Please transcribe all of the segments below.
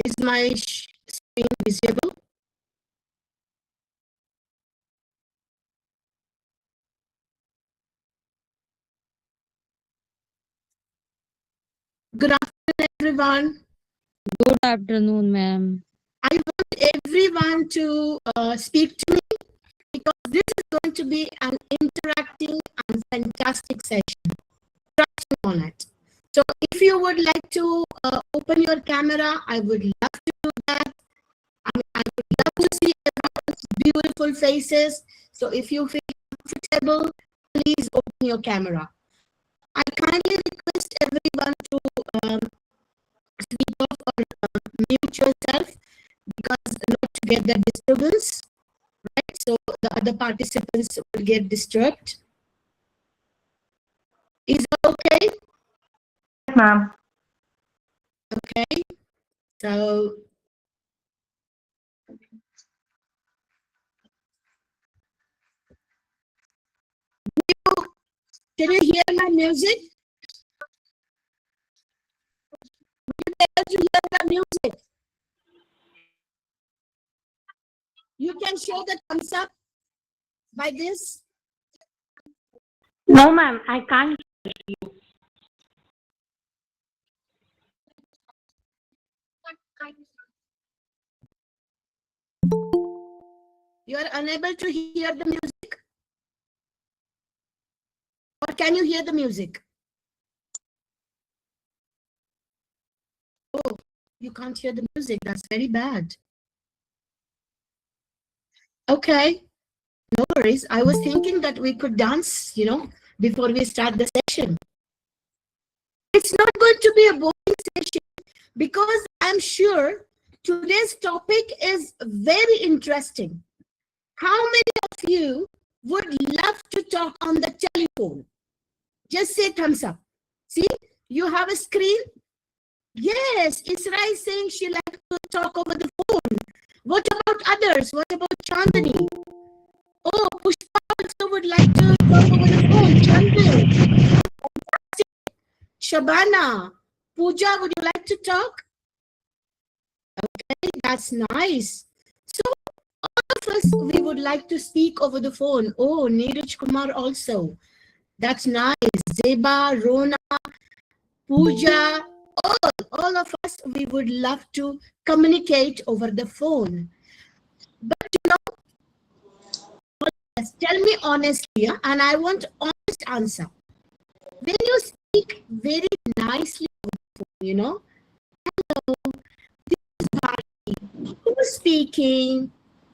Is my screen visible? Good afternoon, everyone. Good afternoon, ma'am. I want everyone to speak to me because this is going to be an interacting and fantastic session. Trust me on it. So if you would like to open your camera, I would love to do that. I would love to see everyone's beautiful faces. So if you feel comfortable, please open your camera. I kindly request everyone to speak off or mute yourself because not to get the disturbance, right? So the other participants will get disturbed. Is that okay? Yes, ma'am. Okay. So can you hear my music? Able to hear the music? You can show the thumbs up by this. No, ma'am, I can't. You are unable to hear the music? Or can you hear the music? Oh, you can't hear the music. That's very bad. Okay, no worries. I was thinking that we could dance, before we start the session. It's not going to be a boring session because I'm sure today's topic is very interesting. How many of you would love to talk on the telephone? Just say thumbs up. See, you have a screen. Yes, Isra is saying she likes to talk over the phone. What about others? What about Chandani? Oh, Pushpa also would like to talk over the phone. Chandani. Shabana. Pooja, would you like to talk? Okay, that's nice. So, all of us, we would like to speak over the phone. Oh, Neeraj Kumar also. That's nice. Zeba, Rona, Pooja, all of us, we would love to communicate over the phone. But tell me honestly, and I want honest answer. When you speak very nicely over the phone, hello, this is Bharti. Who's speaking?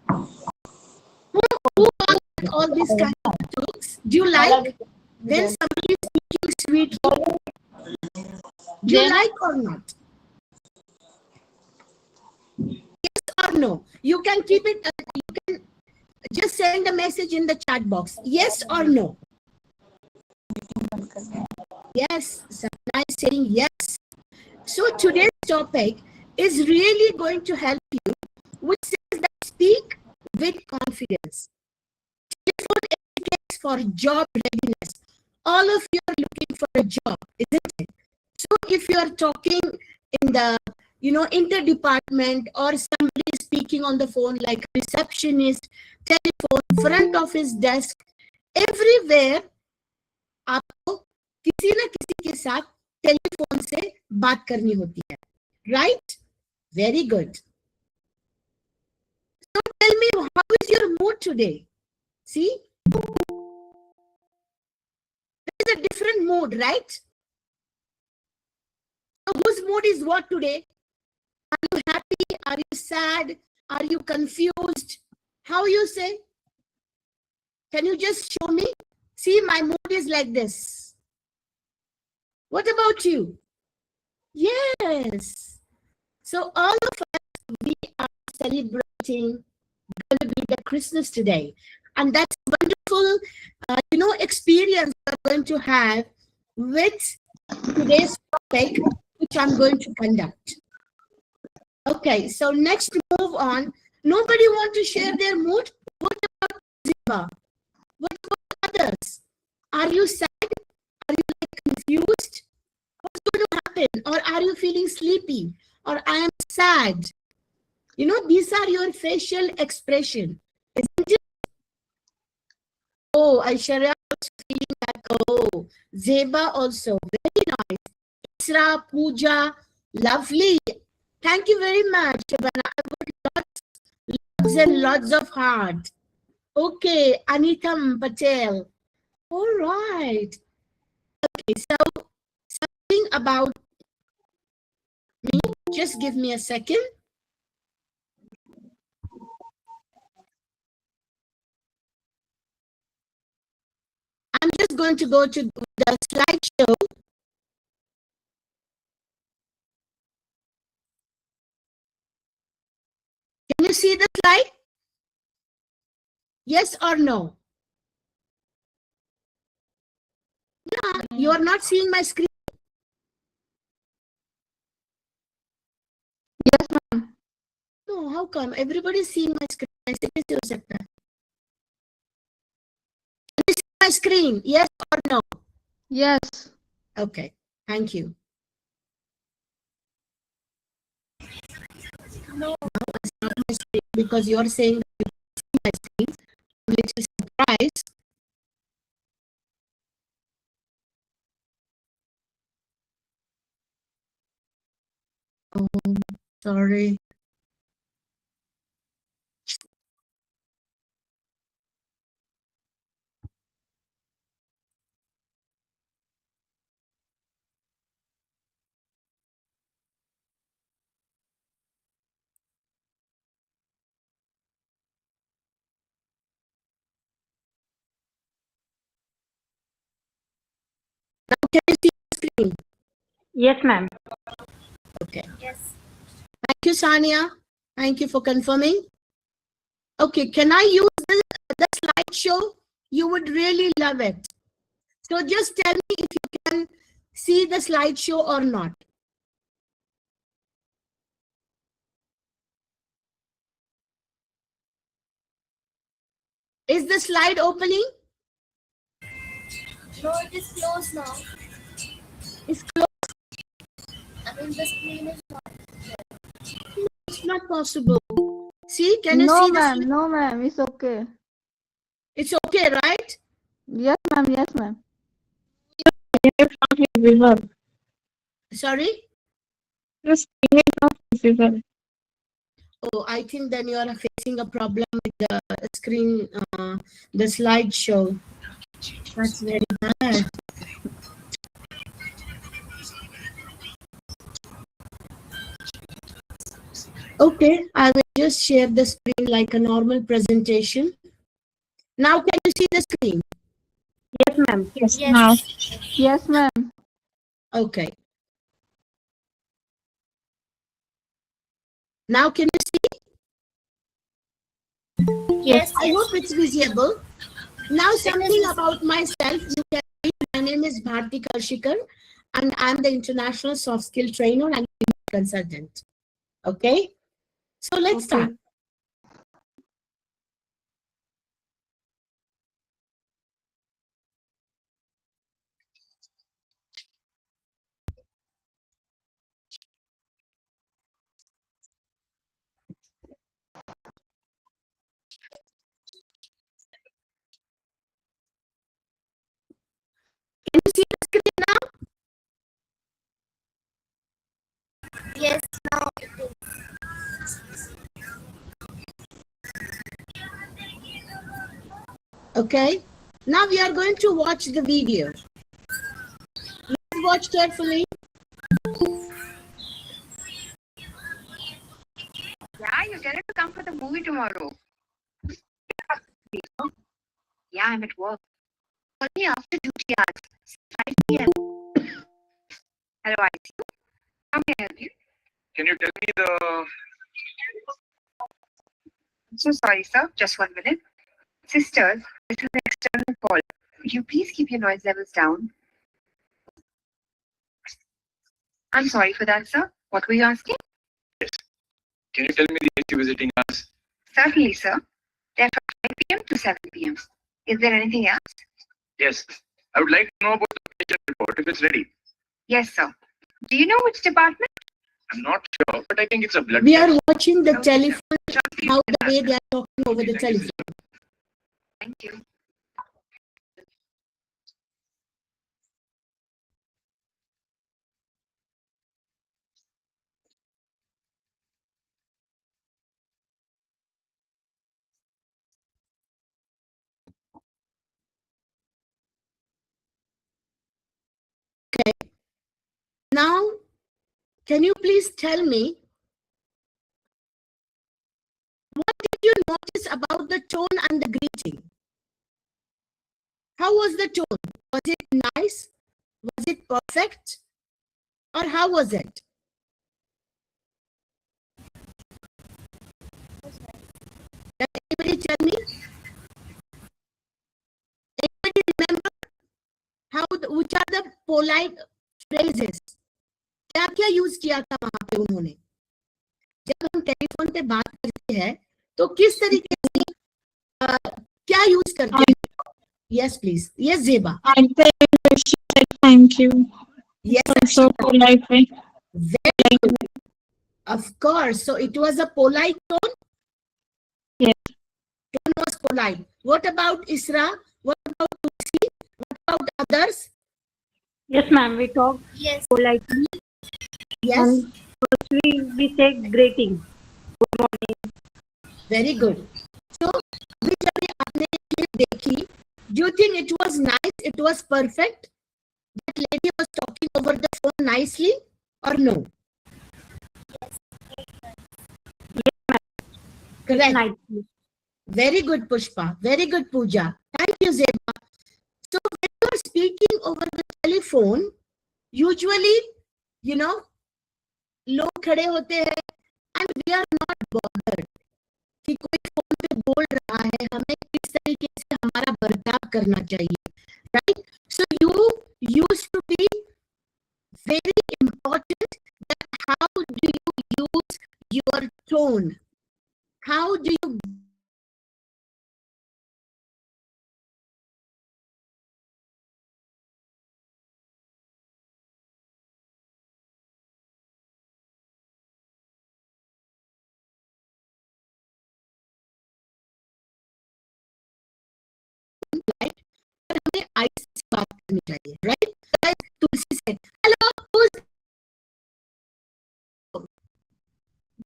Who like all these kind of jokes? Do you like when somebody is speaking sweetly? Do you like or not? Yes or no? You can keep it, you can just send a message in the chat box. Yes or no? Yes, Sapna is saying yes. So today's topic is really going to help you, which says that speak with confidence. Telephone etiquette for job readiness. All of you are looking for a job, isn't it? So if you are talking in the interdepartment or somebody is speaking on the phone like receptionist, telephone, front office desk, everywhere आपको किसी ना किसी के साथ telephone से बात करनी होती है, right? Very good. So tell me, how is your mood today? See, there is a different mood, right? So whose mood is what today? Are you happy? Are you sad? Are you confused? How you say? Can you just show me? See, my mood is like this. What about you? Yes. So all of us, we are celebrating going to be the Christmas today. And that's wonderful, experience we're going to have with today's topic, which I'm going to conduct. Okay, so next move on. Nobody want to share their mood? What about Ziba? What about others? Are you sad? Are you confused? What's going to happen? Or are you feeling sleepy? or I am sad. You know, these are your facial expression, isn't it? Oh, Aishwarya also feeling that. Oh, Zeba also. Very nice. Isra, Pooja, lovely. Thank you very much, Shabana. I've got lots and lots of heart. Okay, Anitam Patel. All right. Okay, so something about me. Just give me a second. I'm just going to go to the slideshow. Can you see the slide? Yes or no? Yeah, you are not seeing my screen. Yes, ma'am. No, how come? Everybody's seeing my screen. ऐसे कैसे हो सकता है? Can you see my screen? Yes or no? Yes. Okay, thank you. No, it's not my screen because you're saying that you can see my screen. I'm a little surprised. Oh, sorry. Now can you see the screen? Yes, ma'am. Okay. Yes. Thank you, Sania. Thank you for confirming. Okay, can I use the slideshow? You would really love it. So just tell me if you can see the slideshow or not. Is the slide opening? No, it is closed now. It's closed. I mean, the screen is not. It's not possible. See, can you No, see the ma'am. slide? No, ma'am. It's okay. It's okay, right? Yes, ma'am. Yes, ma'am. Sorry? The screen is not visible. Oh, I think then you are facing a problem with the screen, the slideshow. That's very bad. Okay, I will just share the screen like a normal presentation. Now, can you see the screen? Yes, ma'am. Yes. Yes, ma'am. Okay. Now, can you see? Yes. I hope it's visible. Now, something about myself. You can read. My name is Bharti Karshikar, and I'm the International Soft Skill Trainer and Consultant. Okay? So, let's Okay. start. Can you see the screen now? Yes. Now it is. Okay. Now we are going to watch the video. Let's watch carefully. Yeah, you tell her to come for the movie tomorrow. Yeah, I'm at work. Call me after duty hours. 5 p.m. Hello, I see you. How may I help you? Can you tell me the I'm so sorry, sir. Just 1 minute. Sisters, this is an external call. Could you please keep your noise levels down? I'm sorry for that, sir. What were you asking? can you tell me the AC visiting hours? Certainly, sir. They're from 5 p.m. to 7 p.m. Is there anything else? Yes. I would like to know about the patient report if it's ready. Yes, sir. Do you know which department? I'm not sure, but I think it's a blood We are test. watching the telephone, Just please how the relax. way they are talking over the Thank you, telephone. Thank you. Now, can you please tell me, what did you notice about the tone and the greeting? How was the tone? Was it nice? Was it perfect? Or how was it? Can anybody tell me? Anybody remember how which are the polite phrases? क्या क्या use किया था वहां पे उन्होंने? जब हम telephone पे बात करते हैं तो किस तरीके से क्या यूज करते हैं? Yes please. यस जेबा. I think she said thank you. Yes. So polite way. Very good. Of course. So it was a polite tone. Yes. Tone was polite. What about Isra? What about Tulsi? What about others? Yes, ma'am. We talk Yes. politely. Yes. We say greeting. Very good. So अभी जब ये आपने clip देखी, do you think it was nice? It was perfect? That lady was talking over the phone nicely or no? Correct. Nicely. Very good, Pushpa. Very good, Pooja. Thank you, Zeba. So when you are speaking over the telephone, usually, you know, लोग खड़े होते हैं and we are not bothered कि कोई phone पे बोल रहा है, हमें किस तरीके से हमारा बर्ताव करना चाहिए, right? So you used to be very important that how do you use your tone? How do you हमें आइस से बात करनी चाहिए, right? Like Tulsi said, hello, who's...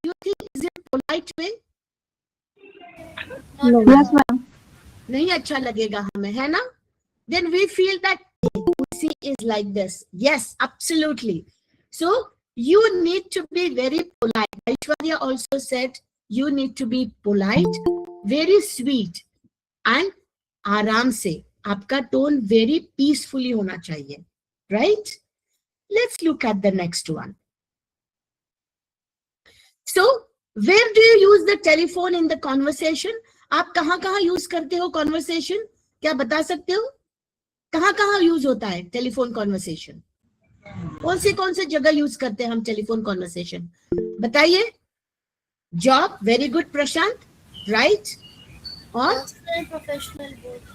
Do you think is it polite way? Yes, ma'am. नहीं अच्छा लगेगा हमें, है ना? Then we feel that Tulsi is like this. Yes, absolutely. So you need to be very polite. Aishwarya also said you need to be polite, very sweet, and आराम से. आपका tone very peacefully होना चाहिए, right? Let's look at the next one. So where do you use the telephone in the conversation? आप कहाँ use करते हो conversation? क्या बता सकते हो? कहाँ यूज होता है टेलीफोन कॉन्वर्सेशन? कौन से जगह यूज करते हैं हम टेलीफोन कॉन्वर्सेशन? बताइए. जॉब. वेरी गुड प्रशांत. राइट. और Personal, professional, both.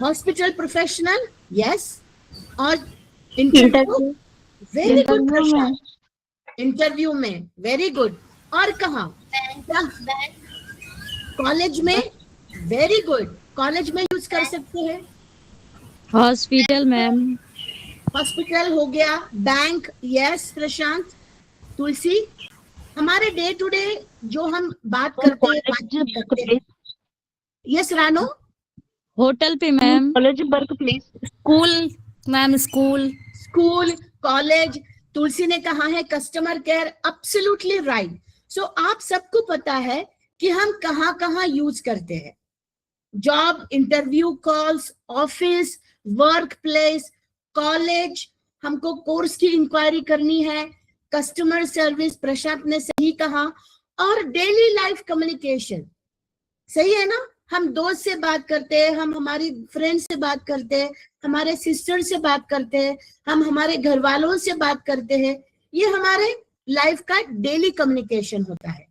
Hospital professional. Yes. और इंटरव्यू. वेरी गुड प्रशांत. इंटरव्यू में. Very good. और कहाँ? Bank. कॉलेज में. Very good. कॉलेज में यूज कर सकते हैं. Hospital ma'am. हॉस्पिटल हो गया. बैंक. यस प्रशांत. तुलसी. हमारे डे टू डे जो हम बात करते हैं. यस रानो. होटल पे ma'am. College work, please. School ma'am. School. School. College. Tulsi ने कहा है customer care. Absolutely right. So आप सबको पता है कि हम कहाँ यूज करते हैं. Job, interview calls, office, work place, college, हमको कोर्स की इंक्वायरी करनी है, कस्टमर सर्विस, प्रशांत ने सही कहा, और डेली लाइफ कम्युनिकेशन. सही है ना? हम दोस्त से बात करते हैं, हम हमारी फ्रेंड से बात करते हैं, हमारे सिस्टर से बात करते हैं, हम हमारे घर वालों से बात करते हैं. ये हमारे लाइफ का डेली कम्युनिकेशन होता है.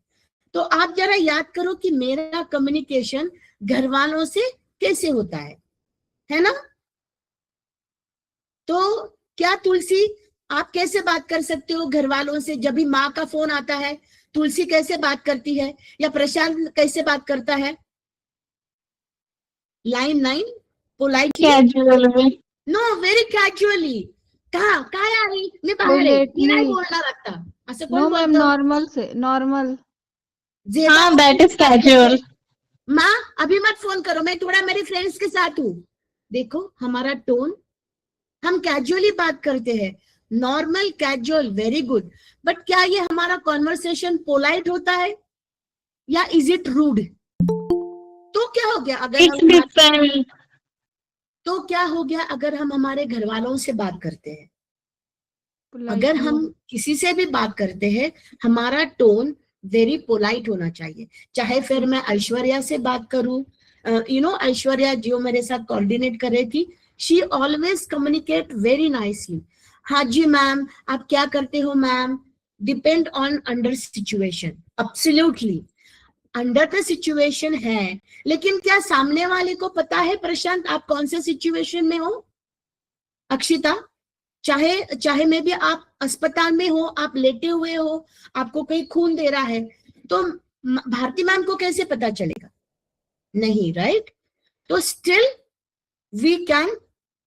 तो आप जरा याद करो कि मेरा कम्युनिकेशन घर वालों से कैसे होता है ना? तो क्या तुलसी आप कैसे बात कर सकते हो घर वालों से? जब भी माँ का फोन आता है, तुलसी कैसे बात करती है या प्रशांत कैसे बात करता है? Line 9 politely, Casual way. Know very casually. कहा काय आहे मी बाहेर आहे, मी नाही बोलणार आता, असं कोण नो मैम, बोलतं? नॉर्मल से नॉर्मल. जेव्हा हाँ, that is casual. माँ अभी मत फोन करो, मैं थोड़ा मेरे फ्रेंड्स के साथ हूँ. देखो हमारा टोन, हम कैजुअली बात करते हैं, normal casual, very good. But क्या ये हमारा कॉन्वर्सेशन पोलाइट होता है या इज इट रूड? तो क्या हो गया अगर It's हम different. तो क्या हो गया अगर हम हमारे घर वालों से बात करते हैं? अगर हम किसी से भी बात करते हैं, हमारा टोन वेरी पोलाइट होना चाहिए. चाहे फिर मैं ऐश्वर्या से बात करूं, यू नो ऐश्वर्या जो मेरे साथ कोऑर्डिनेट कर रही थी, she always communicate very nicely. हाँ जी मैम, आप क्या करते हो ma'am? Depend on under situation. Absolutely under the situation है, लेकिन क्या सामने वाले को पता है प्रशांत आप कौन से सिचुएशन में हो? अक्षिता, चाहे में भी आप अस्पताल में हो, आप लेटे हुए हो, आपको कोई खून दे रहा है, तो भारती मैम को कैसे पता चलेगा? नहीं, राइट? तो still we can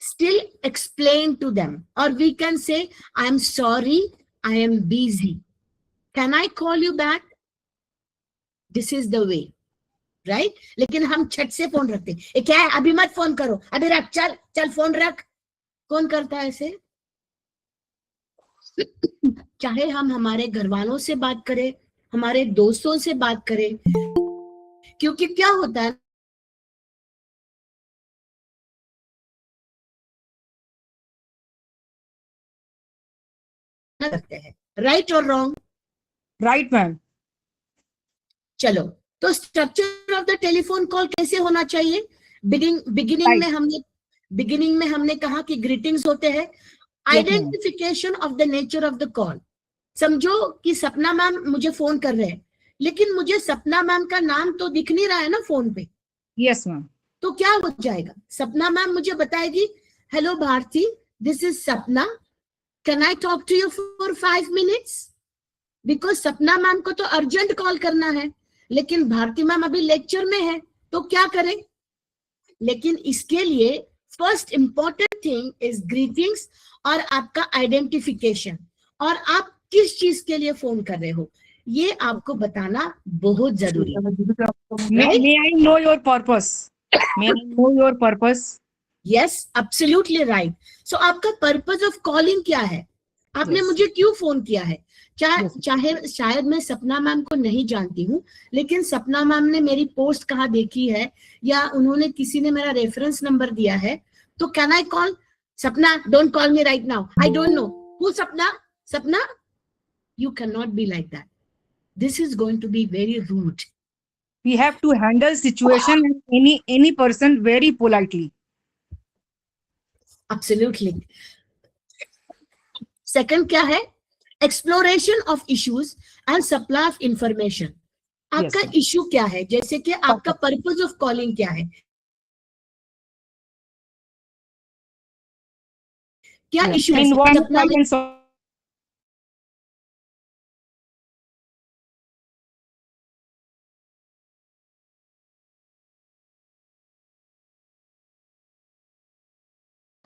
still explain to them, or we can say I am sorry, I am busy, can I call you back? This is the way, right? लेकिन हम छट से फोन रखते हैं. ये क्या है, अभी मत फोन करो, अभी रख, चल चल फोन रख. कौन करता है ऐसे? चाहे हम हमारे घर वालों से बात करें, हमारे दोस्तों से बात करें, क्योंकि क्या होता है करते हैं, राइट और रॉन्ग? Right ma'am. चलो, तो structure of the telephone call कैसे होना चाहिए? बिगिनिंग में हमने कहा कि ग्रीटिंग्स होते हैं. Identification of the nature of the call. समझो कि सपना मैम मुझे फोन कर रहे हैं, लेकिन मुझे सपना मैम का नाम तो दिख नहीं रहा है ना फोन पे. Yes ma'am. तो क्या हो जाएगा? सपना मैम मुझे बताएगी, hello Bharti, this is Sapna, can I talk to you for 5 minutes? Because Sapna ma'am को तो अर्जेंट कॉल करना है, लेकिन भारती मैम अभी लेक्चर में है, तो क्या करें? लेकिन इसके लिए first important thing is greetings और आपका आइडेंटिफिकेशन, और आप किस चीज के लिए फोन कर रहे हो, ये आपको बताना बहुत जरूरी है. May I know your purpose? May I know your purpose? Yes, absolutely right. So आपका पर्पस ऑफ कॉलिंग क्या है? आपने Yes. मुझे क्यों फोन किया है? Yes. चाहे शायद मैं सपना मैम को नहीं जानती हूँ, लेकिन सपना मैम ने मेरी पोस्ट कहाँ देखी है, या उन्होंने किसी ने मेरा रेफरेंस नंबर दिया है, तो कैन आई कॉल सपना? Don't call me right now, I don't know who सपना. You cannot be like that. This is going to be very rude. We have to handle situation and any person very politely. Absolutely. Second क्या है? Exploration of issues and supply of information. आपका ma'am. Issue क्या है? जैसे कि आपका purpose of calling क्या है? क्या Yeah. इशू In one सपना I can solve.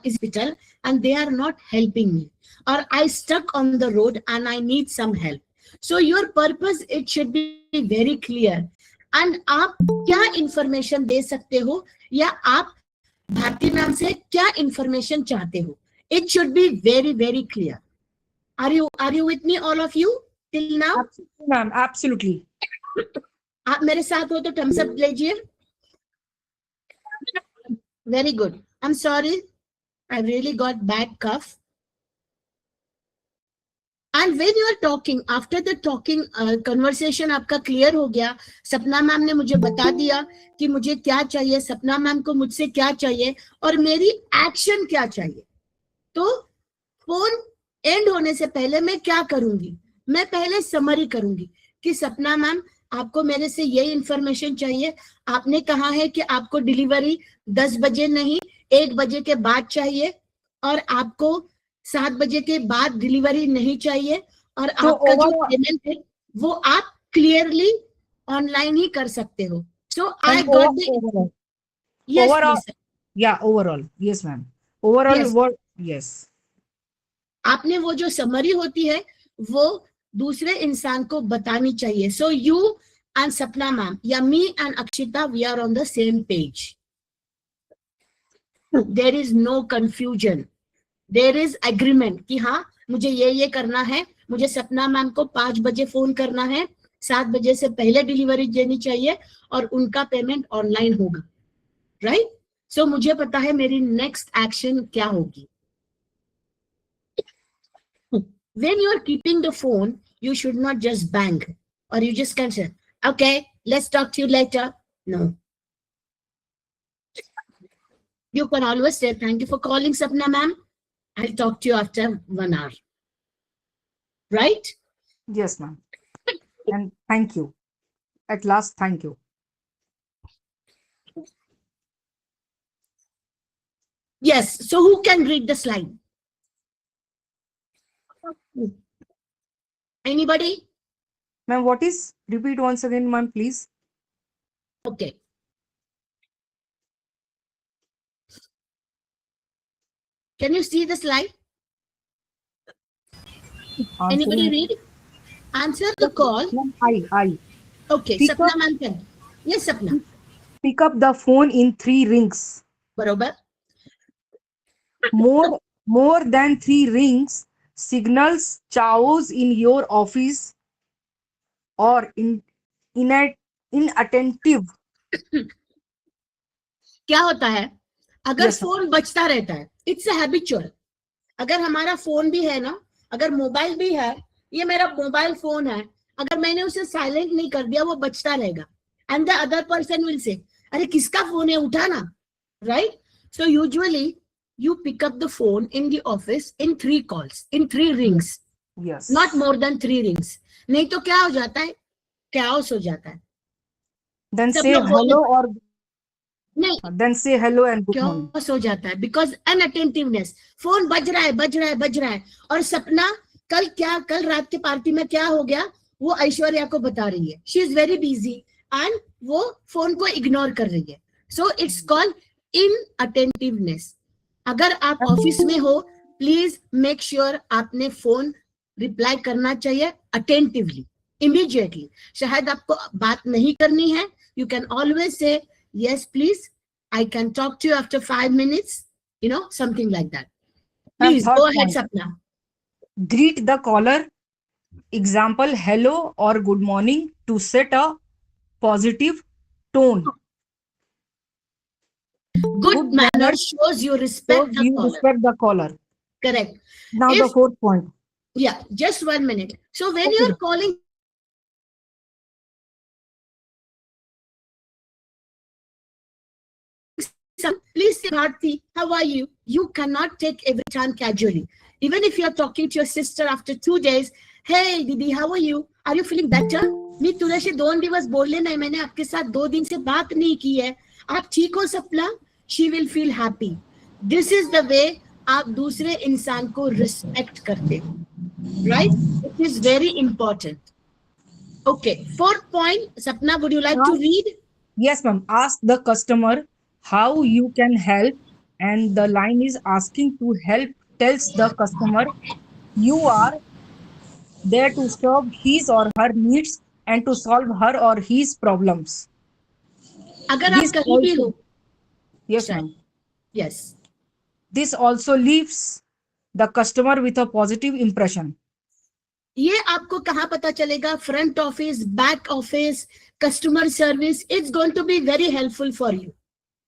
hospital and they are not helping me, or I stuck on the road and I need some help. So your purpose, it should be very clear. And आप क्या information दे सकते हो, या आप Bharti ma'am से क्या information चाहते हो? It should be very, very clear. Are you with me, all of you, till now? Absolutely, ma'am. Absolutely. आप मेरे साथ हो तो thumbs up लीजिए. Very good. I'm sorry, I really got bad cough. And when you are talking, after the talking conversation आपका clear हो गया, सपना मैम ने मुझे बता दिया कि मुझे क्या चाहिए, सपना मैम को मुझसे क्या चाहिए, और मेरी एक्शन क्या चाहिए. तो फोन एंड होने से पहले मैं क्या करूंगी? मैं पहले समरी करूंगी कि सपना मैम, आपको मेरे से ये इंफॉर्मेशन चाहिए. आपने कहा है कि आपको डिलीवरी 10 बजे नहीं 1 बजे के बाद चाहिए, और आपको 7 बजे के बाद डिलीवरी नहीं चाहिए, और तो आपका जो overall- पेमेंट है वो आप क्लियरली ऑनलाइन ही कर सकते हो. सो आई And got the overall, yes overall- please. yeah, overall, yes, ma'am. Overall, Yes. what? Yes. आपने वो जो समरी होती है वो दूसरे इंसान को बतानी चाहिए. So you and Sapna ma'am या me and Akshita, we are on the same page. There is no confusion, there is agreement कि हाँ मुझे ये करना है, मुझे सपना मैम को 5 बजे फोन करना है, 7 बजे से पहले डिलीवरी देनी चाहिए और उनका पेमेंट ऑनलाइन होगा. राइट? सो मुझे पता है मेरी नेक्स्ट एक्शन क्या होगी. When you are keeping the phone, you should not just bang or you just can't say, okay, let's talk to you later. No. You can always say, thank you for calling, Sapna ma'am. I'll talk to you after 1 hour. Right? Yes, ma'am. And thank you. At last, thank you. Yes. So who can read the slide? Anybody? Ma'am, what is? Repeat once again, ma'am, please. Okay. Can you see the slide? Anybody read? Answer the call. Ma'am, I. Okay. Pick Sapna up- ma'am can. Yes, Sapna. Pick up the phone in 3 rings. Barobar. More than 3 rings signals chaos in your office or inattentive. क्या होता है अगर Yes, sir. Phone बजता रहता है, it's habitual. अगर हमारा phone भी है ना, अगर मोबाइल भी है, ये मेरा मोबाइल फोन है, अगर मैंने उसे साइलेंट नहीं कर दिया वो बजता रहेगा. And the other person will say, अरे किसका फोन है, उठाना. Right? So usually you pick up the phone in the office in 3 calls, in 3 rings, Yes. not more than 3 rings. नहीं तो क्या हो जाता है, chaos हो जाता है. Then सब say लोग hello or नहीं, then say hello and good morning. chaos हो जाता है because unattentiveness. फोन बज रहा है और सपना कल रात के पार्टी में क्या हो गया वो ऐश्वर्या को बता रही है. She is very busy and वो फोन को इग्नोर कर रही है. So it's called inattentiveness. अगर आप ऑफिस में हो, प्लीज मेक श्योर आपने फोन रिप्लाई करना चाहिए अटेंटिवली, इमीडिएटली. शायद आपको बात नहीं करनी है, यू कैन ऑलवेज से yes please, I can talk to you after 5 minutes, something like that. Please third go ahead, point. Sapna. Greet the caller. Example, hello or good morning, to set a positive tone. Good manner shows you So respect the you caller. respect the caller. Correct. Now the If- 4th point. Yeah, just 1 minute. So when Okay. you're calling please say, Bharti, how are you? You cannot take every time casually. Even if you're talking to your sister after 2 days, hey, Didi, how are you? Are you feeling better? मी तुझ्याशी 2 दिवस बोलले नाही, मैंने आपके साथ 2 दिन से बात नहीं की है, आप ठीक हो सपना? She will feel happy. This is the way आप दूसरे इंसान को रिस्पेक्ट करते हो. Right? It is very important. Okay, 4th point, Sapna, would you like to read? Yes, ma'am. Ask the customer how you can help, and the line is asking to help tells the customer you are there to serve his or her needs and to solve her or his problems. अगर आप This कहीं भी also- हो, Yes, ma'am. yes. This also leaves the customer with a positive impression. ये आपको कहाँ पता चलेगा? Front office, back office, customer service. It's going to be very helpful for you.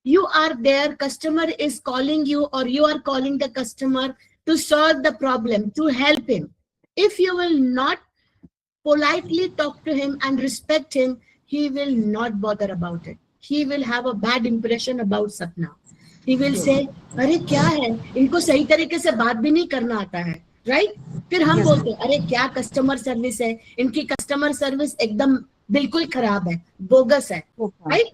You are there, customer is calling you or you are calling the customer to solve the problem, to help him. If you will not politely talk to him and respect him, he will not bother about it. He will have a bad impression about Sapna. He will say, अरे क्या है, इनको सही तरीके से बात भी नहीं करना आता है. राइट? फिर हम Yes, बोलते हैं, अरे क्या कस्टमर सर्विस है, इनकी कस्टमर सर्विस एकदम बिल्कुल खराब है, बोगस है. राइट?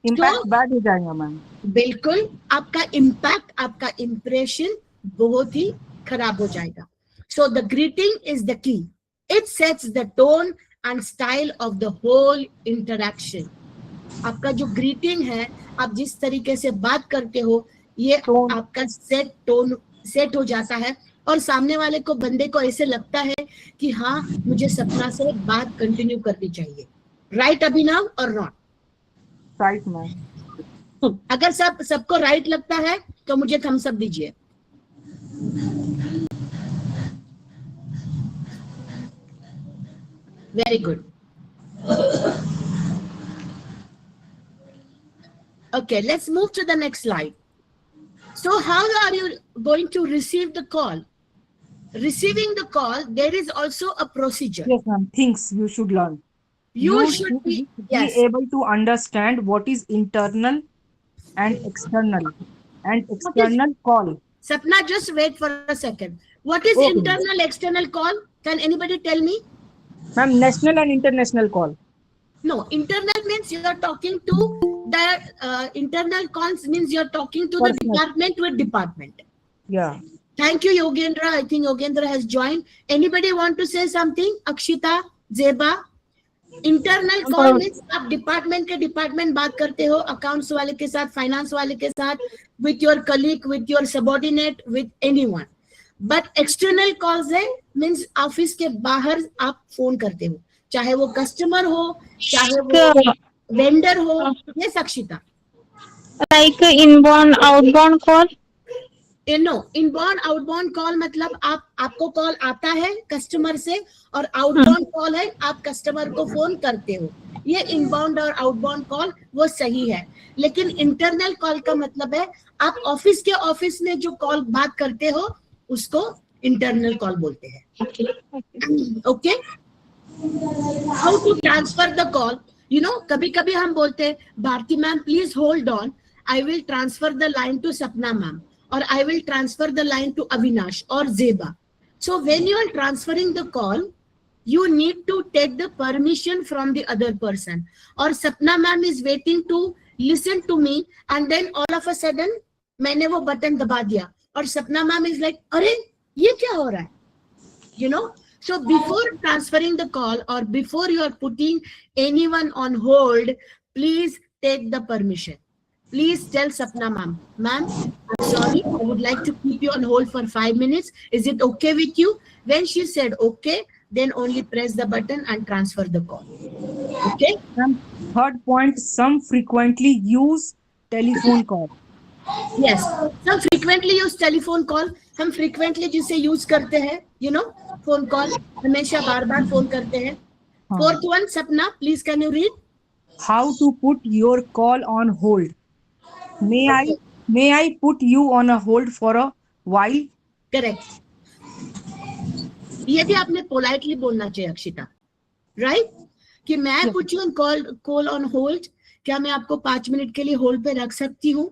Impact bad हो जाएगा, मैम. बिल्कुल आपका इम्पैक्ट, आपका इम्प्रेशन बहुत ही खराब हो जाएगा. So the greeting is the key. It sets the tone and style of the whole interaction. आपका जो ग्रीटिंग है, आप जिस तरीके से बात करते हो, ये आपका सेट हो जाता है और सामने वाले को, बंदे को ऐसे लगता है कि हाँ, मुझे सपना से बात कंटिन्यू करनी चाहिए. राइट अभिनव और नॉट? Right ma'am. अगर सबको राइट लगता है तो मुझे थम्स अप दीजिए. Very good. Okay, let's move to the next slide. So how are you going to receive the call? Receiving the call, there is also a procedure. Yes, ma'am. Things you should learn. You should be yes. able to understand what is internal and external. And external call. Sapna, just wait for a second. What is Okay. internal, external call? Can anybody tell me? Ma'am, national and international call. No, internal means you are talking to the internal calls means you are talking to the Personal. department with department. Yeah. Thank you, Yogendra. I think Yogendra has joined. Anybody want to say something? Akshita, Zeba? Internal call means आप department के department बात करते हो, accounts वाले के साथ, finance वाले के साथ, with your colleague, with your subordinate, with anyone. But external calls है means ऑफिस के बाहर आप फोन करते हो, चाहे वो कस्टमर हो, चाहे वो वेंडर हो. Yes, Akshita. Like inbound, outbound call. No, inbound outbound call मतलब आपको कॉल आता है कस्टमर से और आउटबाउंड कॉल है आप कस्टमर को फोन करते हो. ये इनबाउंड और आउटबाउंड कॉल वो सही है. लेकिन इंटरनल कॉल का मतलब है आप ऑफिस में जो कॉल बात करते हो उसको इंटरनल कॉल बोलते हैं. Okay. How to transfer the call? You know, कभी कभी हम बोलते हैं Bharti ma'am please hold on, I will transfer the line to Sapna ma'am, or I will transfer the line to Avinash or Zeba. So when you are transferring the call, you need to take the permission from the other person. Or Sapna ma'am is waiting to listen to me and then all of a sudden मैंने वो button दबा दिया और Sapna ma'am is like, अरे ये क्या हो रहा है? You know? So before transferring the call or before you are putting anyone on hold, please take the permission. Please tell Sapna ma'am, I'm sorry, I would like to keep you on hold for 5 minutes. Is it okay with you? When she said okay, then only press the button and transfer the call. Okay? And third point, some frequently use telephone call. Yes, some frequently use telephone call. हम frequently जिसे use करते हैं, you know, phone call, हमेशा बार-बार phone करते हैं. Fourth one, Sapna, please can you read? How to put your call on hold? May I put you on a hold for a while? Correct. ये भी आपने politely बोलना चाहिए Akshita, right? कि मैं put you on call on hold, क्या मैं आपको 5 मिनट के लिए होल्ड पे रख सकती हूँ?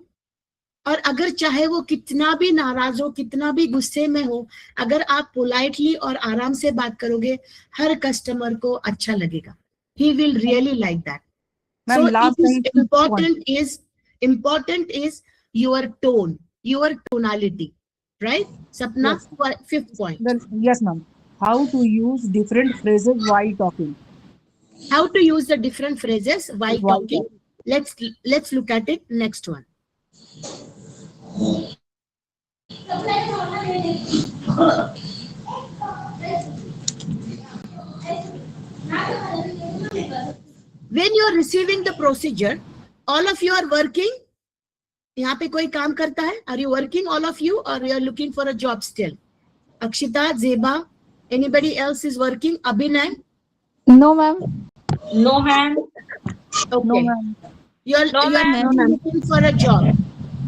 और अगर चाहे वो कितना भी नाराज हो, कितना भी गुस्से में हो, अगर आप पोलाइटली और आराम से बात करोगे, हर कस्टमर को अच्छा लगेगा. He will really like that. So it is important is your tone, your tonality, right? Sapna, Yes. Fifth point. Then, yes, ma'am. How to use different phrases while talking? How to use the different phrases while While talking? Let's look at it. Next one. When you are receiving the procedure, all of you are working. यहाँ पे कोई काम करता है? Are you working, all of you, or you are looking for a job still? Akshita, Zeba, anybody else is working? Abhinay? No, ma'am. No, ma'am. Okay. No, ma'am. You are looking for a job.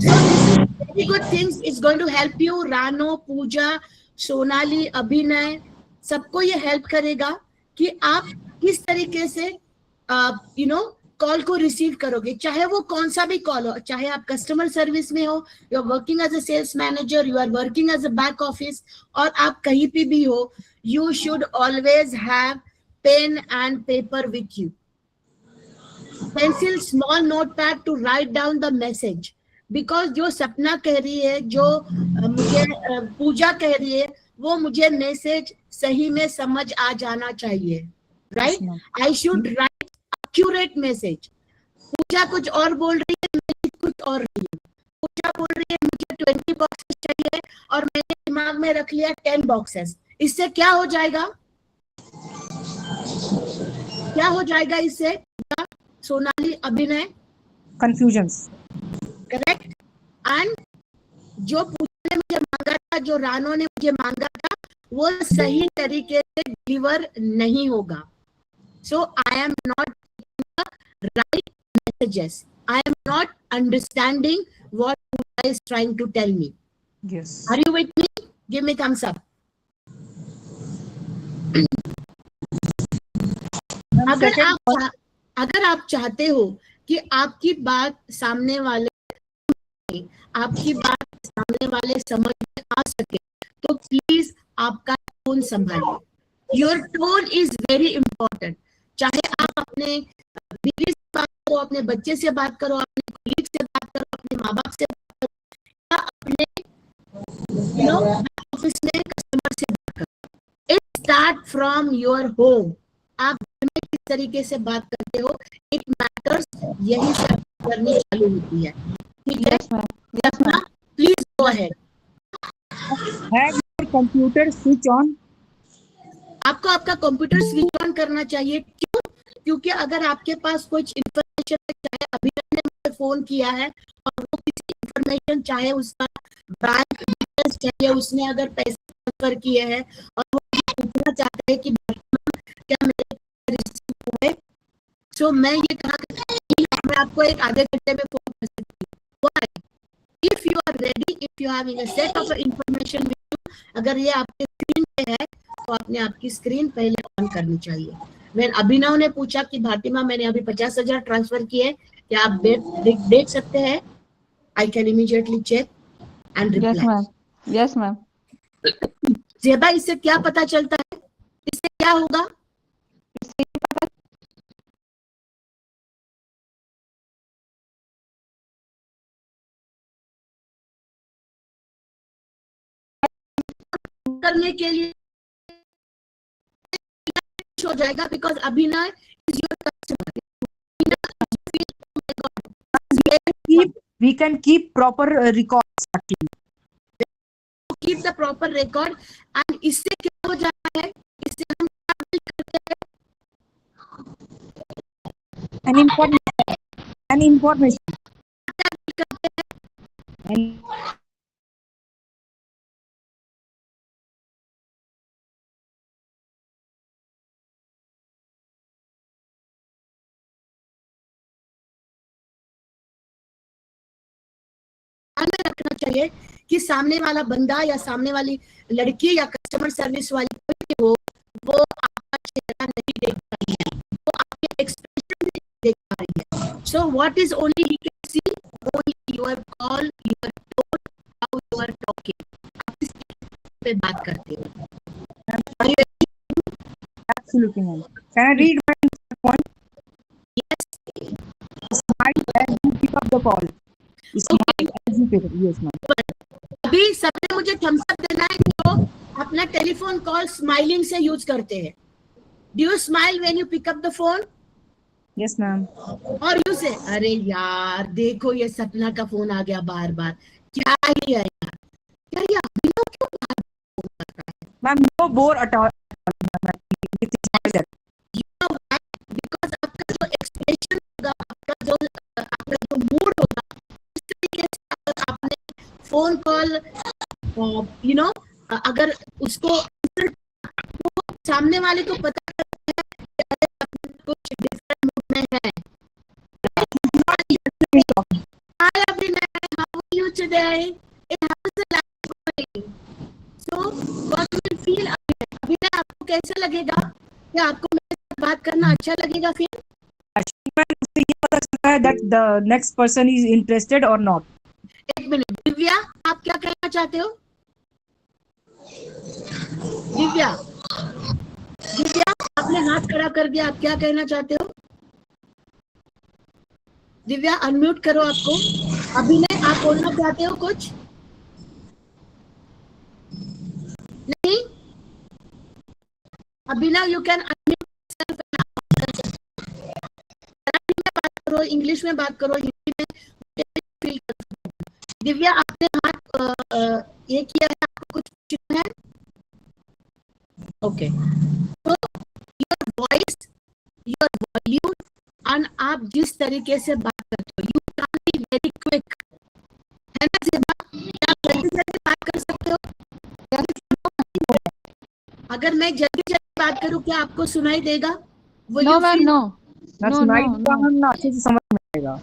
So this is very good things. It's going to help you. Rano, Pooja, Sonali, Abhinay, सबको ये help करेगा कि आप किस तरीके से call को receive करोगे, चाहे वो कौन सा भी कॉल हो, चाहे आप कस्टमर सर्विस में हो, you are working as a sales manager, you are working as a back office, और आप कहीं पे भी हो, you should always have pen and paper with you. Pencil, small notepad to write down the message. Because जो सपना कह रही है, जो मुझे पूजा कह रही है, वो मुझे मैसेज सही में समझ आ जाना चाहिए, right? I should write accurate message. Pooja कुछ और बोल रही है, मैं कुछ और रही हूँ। पूजा बोल रही है मुझे 20 बॉक्सेस चाहिए और मैंने दिमाग में रख लिया 10 बॉक्सेस। इससे क्या हो जाएगा? क्या हो जाएगा इससे सोनाली? अभिनय, कंफ्यूजन। करेक्ट। एंड जो पूजा ने मुझे मांगा था, जो रानो ने मुझे मांगा था, वो सही तरीके से डिलीवर नहीं होगा। So I am not write messages. I am not understanding what Pooja is trying to tell me. Yes. Are you with me? Give me thumbs up. अगर आप चाहते हो कि आपकी बात सामने वाले समझ में आ सके, तो प्लीज आपका टोन संभालिए। Your tone is very important. चाहे आप अपने बीवी से बात करो, अपने बच्चे से बात करो, अपने कलीग से बात करो, अपने माँ बाप से बात करो, या अपने ऑफिस में कस्टमर से बात करो। It start from your home. आप घर में किस तरीके से बात करते हो, इट मैटर्स। यही से करनी चालू होती है, ठीक है? Please go ahead. Have your computer switch on. आपको आपका कंप्यूटर स्विच ऑन करना चाहिए। क्यों? क्योंकि अगर आपके पास कुछ इंफॉर्मेशन, चाहे अभिनव ने मुझे फोन किया है और वो किसी इंफॉर्मेशन, चाहे उसका बैंक डिटेल्स चाहिए, उसने अगर पैसे ट्रांसफर किए हैं और वो पूछना चाहता है कि क्या मेरे रिसीव हुए, सो मैं ये कहा कि मैं आपको एक आधे घंटे में फोन कर सकती हूँ। Why? If you are ready, if you having a set of information with you, अगर ये आपके स्क्रीन पे है तो आपने आपकी स्क्रीन पहले ऑन करनी चाहिए। when अभिनव ने पूछा कि भाटिमा मैंने अभी 50,000 ट्रांसफर किए, क्या आप देख सकते हैं? I can immediately check and reply. Yes, ma'am. जेबा, इससे क्या पता चलता है? इससे क्या होगा? करने के लिए हो जाएगा, because Abhinav is your customer. We can keep proper records actually. Keep the proper record, and इससे क्या हो जाता है? इससे हम क्या build करते हैं? An information. क्या build करते हैं? And ध्यान में रखना चाहिए कि सामने वाला बंदा या सामने वाली लड़की या कस्टमर सर्विस वाली कोई भी हो, वो आपका चेहरा नहीं देख पा रही है, वो आपके एक्सप्रेशन नहीं देख पा रही है। So what is only he can see? Only your call, your tone, how you are talking, आप किस पे बात करते हो। absolutely, ma'am. Can I read my point? Yes. Smile as you pick up the call. Smile as you pick up. Yes, ma'am. अभी सबने मुझे Thums up देना है जो अपना टेलीफोन कॉल स्माइलिंग से यूज करते हैं। Do you smile when you pick up the phone? Yes, ma'am. और यू से अरे यार देखो ये सपना का फोन आ गया बार बार, क्या ही है यार, क्या ये अभिनव क्यों बार फोन कर रहा है? Ma'am, no bore at all. Because आपका जो एक्सप्रेशन होगा, आपका जो मूड होगा, इस तरीके से अगर आपने फोन कॉल अगर उसको तो सामने वाले को पता चलता है कि अरे अपन कुछ डिफरेंट मूड में है। Hi Abhinay, how are you today? How's the life going? So what do you feel? Abhinay, आपको कैसा लगेगा? क्या आपको मेरे साथ बात करना अच्छा लगेगा फिर? उससे ये पता चलता है that the next person is interested or not. एक मिनट, दिव्या आप क्या कहना चाहते हो? दिव्या, आपने हाथ खड़ा कर दिया, आप क्या कहना चाहते हो? दिव्या अनम्यूट करो आपको। अभिनय, आप बोलना चाहते हो कुछ? नहीं? अभिनव, यू कैन बात करो, इंग्लिश में बात करो, हिंदी में फील करो। दिव्या, आपने हाथ ये किया है, आपको कुछ पूछना है? ओके, तो योर वॉइस, योर वॉल्यूम, और आप जिस तरीके से बात करते हो, you can be very quick, है ना ज़ेबा? क्या आप जल्दी जल्दी बात कर सकते हो? अगर मैं जल्दी जल्दी बात करूं, क्या आपको सुनाई देगा? No, ma'am, no. ना No, सुनाई no, देगा, no. हम ना अच्छे से समझ में आएगा।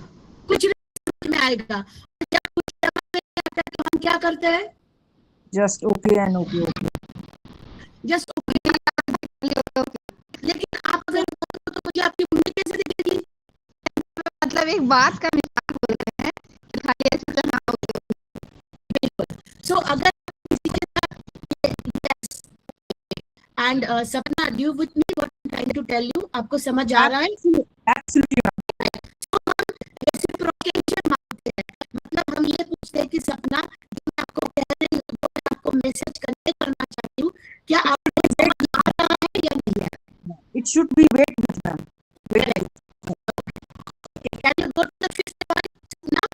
कुछ नहीं समझ में आएगा। क्या कुछ समझ में नहीं आता तो हम क्या करते हैं? Just okay and okay okay. Just लेकिन आप अगर बोलो तो मुझे आपकी मुंडी कैसे दिखेगी? मतलब एक बात का मिसाल बोल रहे हैं कि खाली ऐसे तो हाँ बिल्कुल। सो अगर किसी के साथ yes and Sapna, do with me what I am trying to tell you, आपको समझ आ रहा है? एब्सोल्युटली। तो हम रेसिप्रोकेशन मांगते हैं, मतलब हम ये पूछते हैं कि सपना, जो मैं आपको कह रही हूँ, जो मैं आपको मैसेज कन्वे करना चाहती हूँ, क्या आपको समझ आ रहा है या नहीं आ रहा? It should be wait with ma'am. Can you go to the fifth point now?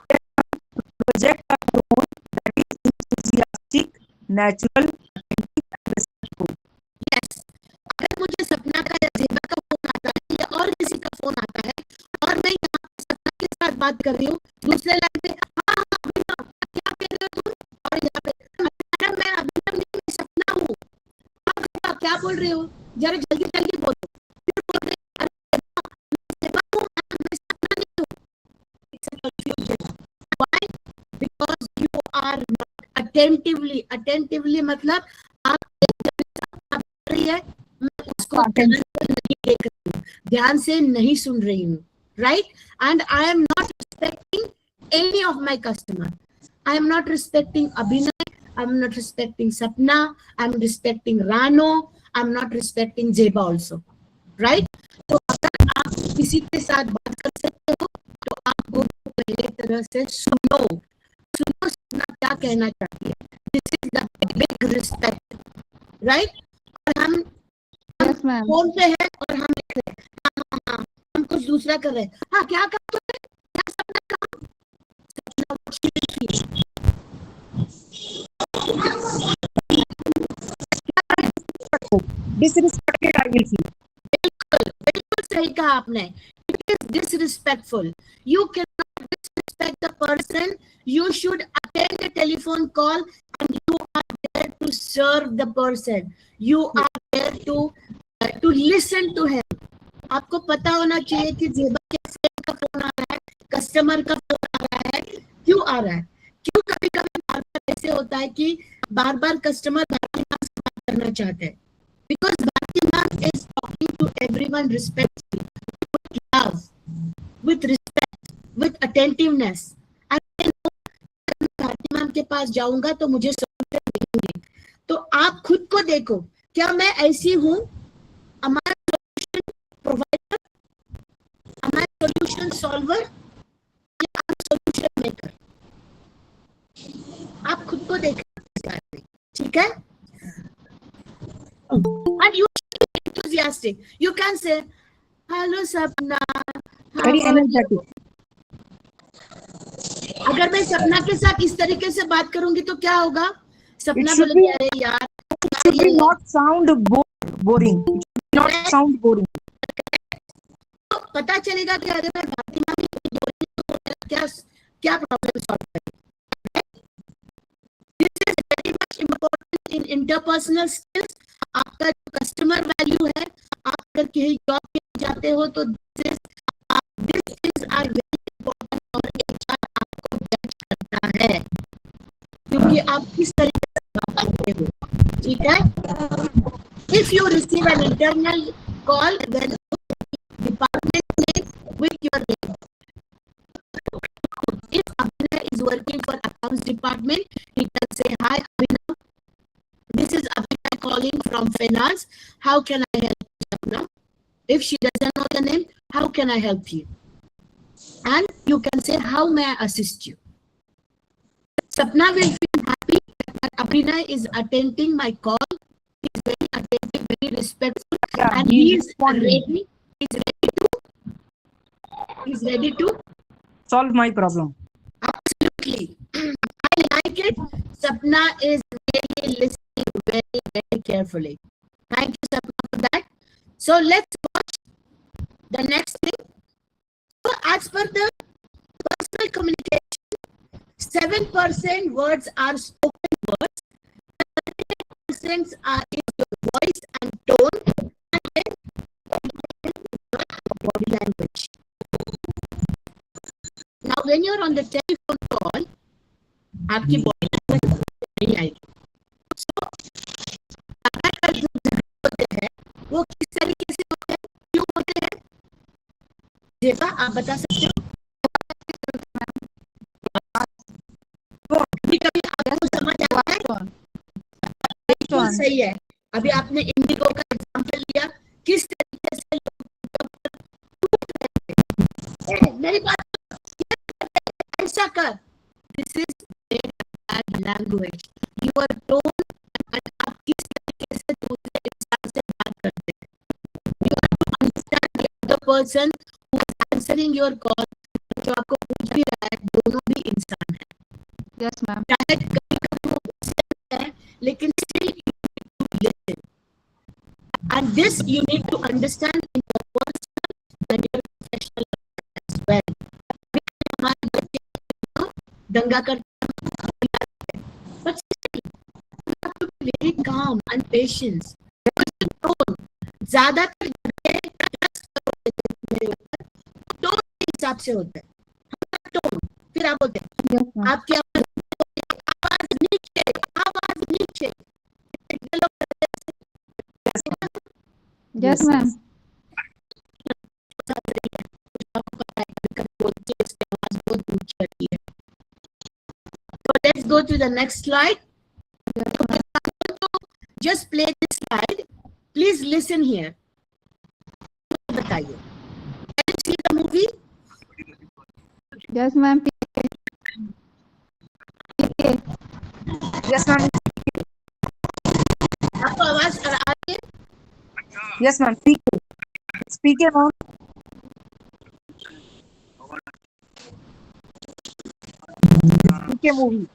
Project a tone that is enthusiastic, natural, attentive and respectful. Yes. अगर मुझे सपना का या ज़ेबा का फोन आता है या और किसी का फोन आता है और मैं यहाँ पे सपना के साथ बात कर रही हूँ, दूसरे लाइन पे हाँ हाँ अभिनव, क्या कह रहे हो तुम? और यहाँ पे मैडम, मैं अभिनव नहीं, मैं सपना हूँ। हाँ ज़ेबा, क्या बोल रहे हो? जरा जल्दी जल्दी बोलो। फिर बोल रहे हैं, अरे ज़ेबा, मैं ज़ेबा हूँ, मैं सपना नहीं हूँ। It's a confusion. Why? Because you are not attentively मतलब आप बात कर रही है, मैं उसको ध्यान से नहीं देख रही हूँ, ध्यान से नहीं सुन रही हूँ, right? And I am not respecting any of my customer. I am not respecting Abhinay, I am not respecting Sapna, I am respecting Rano, I am not respecting Zeba also, right? तो अगर आप किसी के साथ बात कर सकते हो तो आप वो पहले तरह से सुनो सपना क्या कहना चाहती है। This is the big respect, right? और हम Yes, ma'am. फोन पे है और हम लिख रहे हैं हाँ हाँ हाँ, हम कुछ दूसरा कर रहे हैं। हाँ, क्या काम कर रहे हैं? क्या सपना काम? सपना what she feels. Disrespected I will feel. बिल्कुल सही कहा आपने। It is disrespectful. You cannot disrespect the person. You should attend a telephone call and you are there to serve the person. You are there to listen to him. आपको पता होना चाहिए कि ज़ेबा के फ्रेंड का फोन आ रहा है, customer का फोन आ रहा है, क्यों आ रहा है? क्यों कभी कभी बार बार ऐसे होता है कि बार बार कस्टमर भारती मैम से बात करना चाहते हैं? Because Bharti ma'am is talking to everyone respectfully, with love, with respect, with attentiveness. And I know अगर मैं भारती मैम के पास जाऊंगा तो मुझे सॉल्यूशन मिलेंगे। तो आप खुद को देखो, क्या मैं ऐसी हूँ? Am I a solution provider? Am I a solution solver? या am I a solution maker? आप खुद को देखना, ठीक है? And you should be enthusiastic. You can say, "Hello, Sapna." How Very are you?" energetic. अगर मैं सपना के साथ इस तरीके से बात करूंगी तो क्या होगा? सपना should बोलेगी, be- अरे यार, It should be not sound boring. It should not sound boring. तो पता चलेगा कि अरे मैं भारती मैम की बोली तो क्या क्या प्रॉब्लम सॉल्व करें। This is very much important in interpersonal skills. आपका जो कस्टमर वैल्यू है, आप अगर कहीं जॉब के लिए जाते हो तो this is are very important और HR आपको जज करता है क्योंकि आप किस तरीके से बात करते हो, ठीक है? If you receive an internal call, then department name with your name. If Abhinay is working for accounts department, he can say, "Hi Abhinay, this is Abhinay calling from finance. How can I help you, Sapna?" If she doesn't know the name, how can I help you? And you can say, "How may I assist you?" Sapna will feel happy that Abhinay is attending my call. He's very attentive, very respectful, Yeah, and he he is is responding. ready. He's ready to Solve my problem. absolutely. I like it. Sapna is really listening very, very carefully. Thank you, Sapna, for that. So let's watch the next thing. So as per the personal communication, 7% words are spoken words, 30% are in your voice and tone, and then body language. Now, when you're on the telephone call, आपकी body language नहीं आएगी. So, लगातार जो झगड़े होते हैं, वो किस तरीके से होते हैं, क्यों होते हैं? जेबा, आप बता सकते हो? कभी आपको समझ आता है? बिल्कुल सही है. अभी आपने इंडिगो का एग्जांपल लिया, किस तरीके से लोग मेरी बात ऐसा कर. This is bad language. Your tone और आप किस तरीके से दूसरे इंसान से बात करते हैं. You have to understand the other person who is answering your call. जो आपको पूछ भी रहा है, दोनों भी इंसान हैं. Yes, ma'am. चाहे कभी-कभी वो गुस्से में है, लेकिन still you need to listen. And this you need to understand in your personal and your professional life as well. हमारे बच्चे दंगा करते हैं, but still you have to be very calm and patient. Tone ज्यादातर tone के हिसाब से होता है. टोन फिर आप बोलते हैं Yes, ma'am. आपकी आवाज नीचे, आवाज नीचे. Yes, ma'am. आपको पता है कभी-कभी बोलते हैं, इसकी आवाज बहुत ऊंची आती है. So let's go to the next slide. Just play this slide. Please listen here. बताइए. Can you see the movie? Yes, ma'am. Yes, ma'am. आपको आवाज आ रही है? Yes, ma'am. Speak it, ma'am. Speak a movie.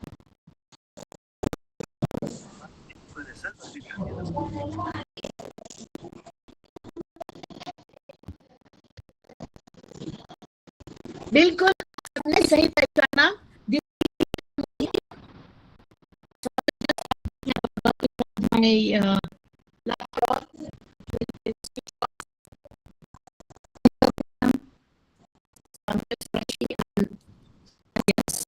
बिल्कुल आपने सही पहचाना. My laptop. I'm just rushing and yes.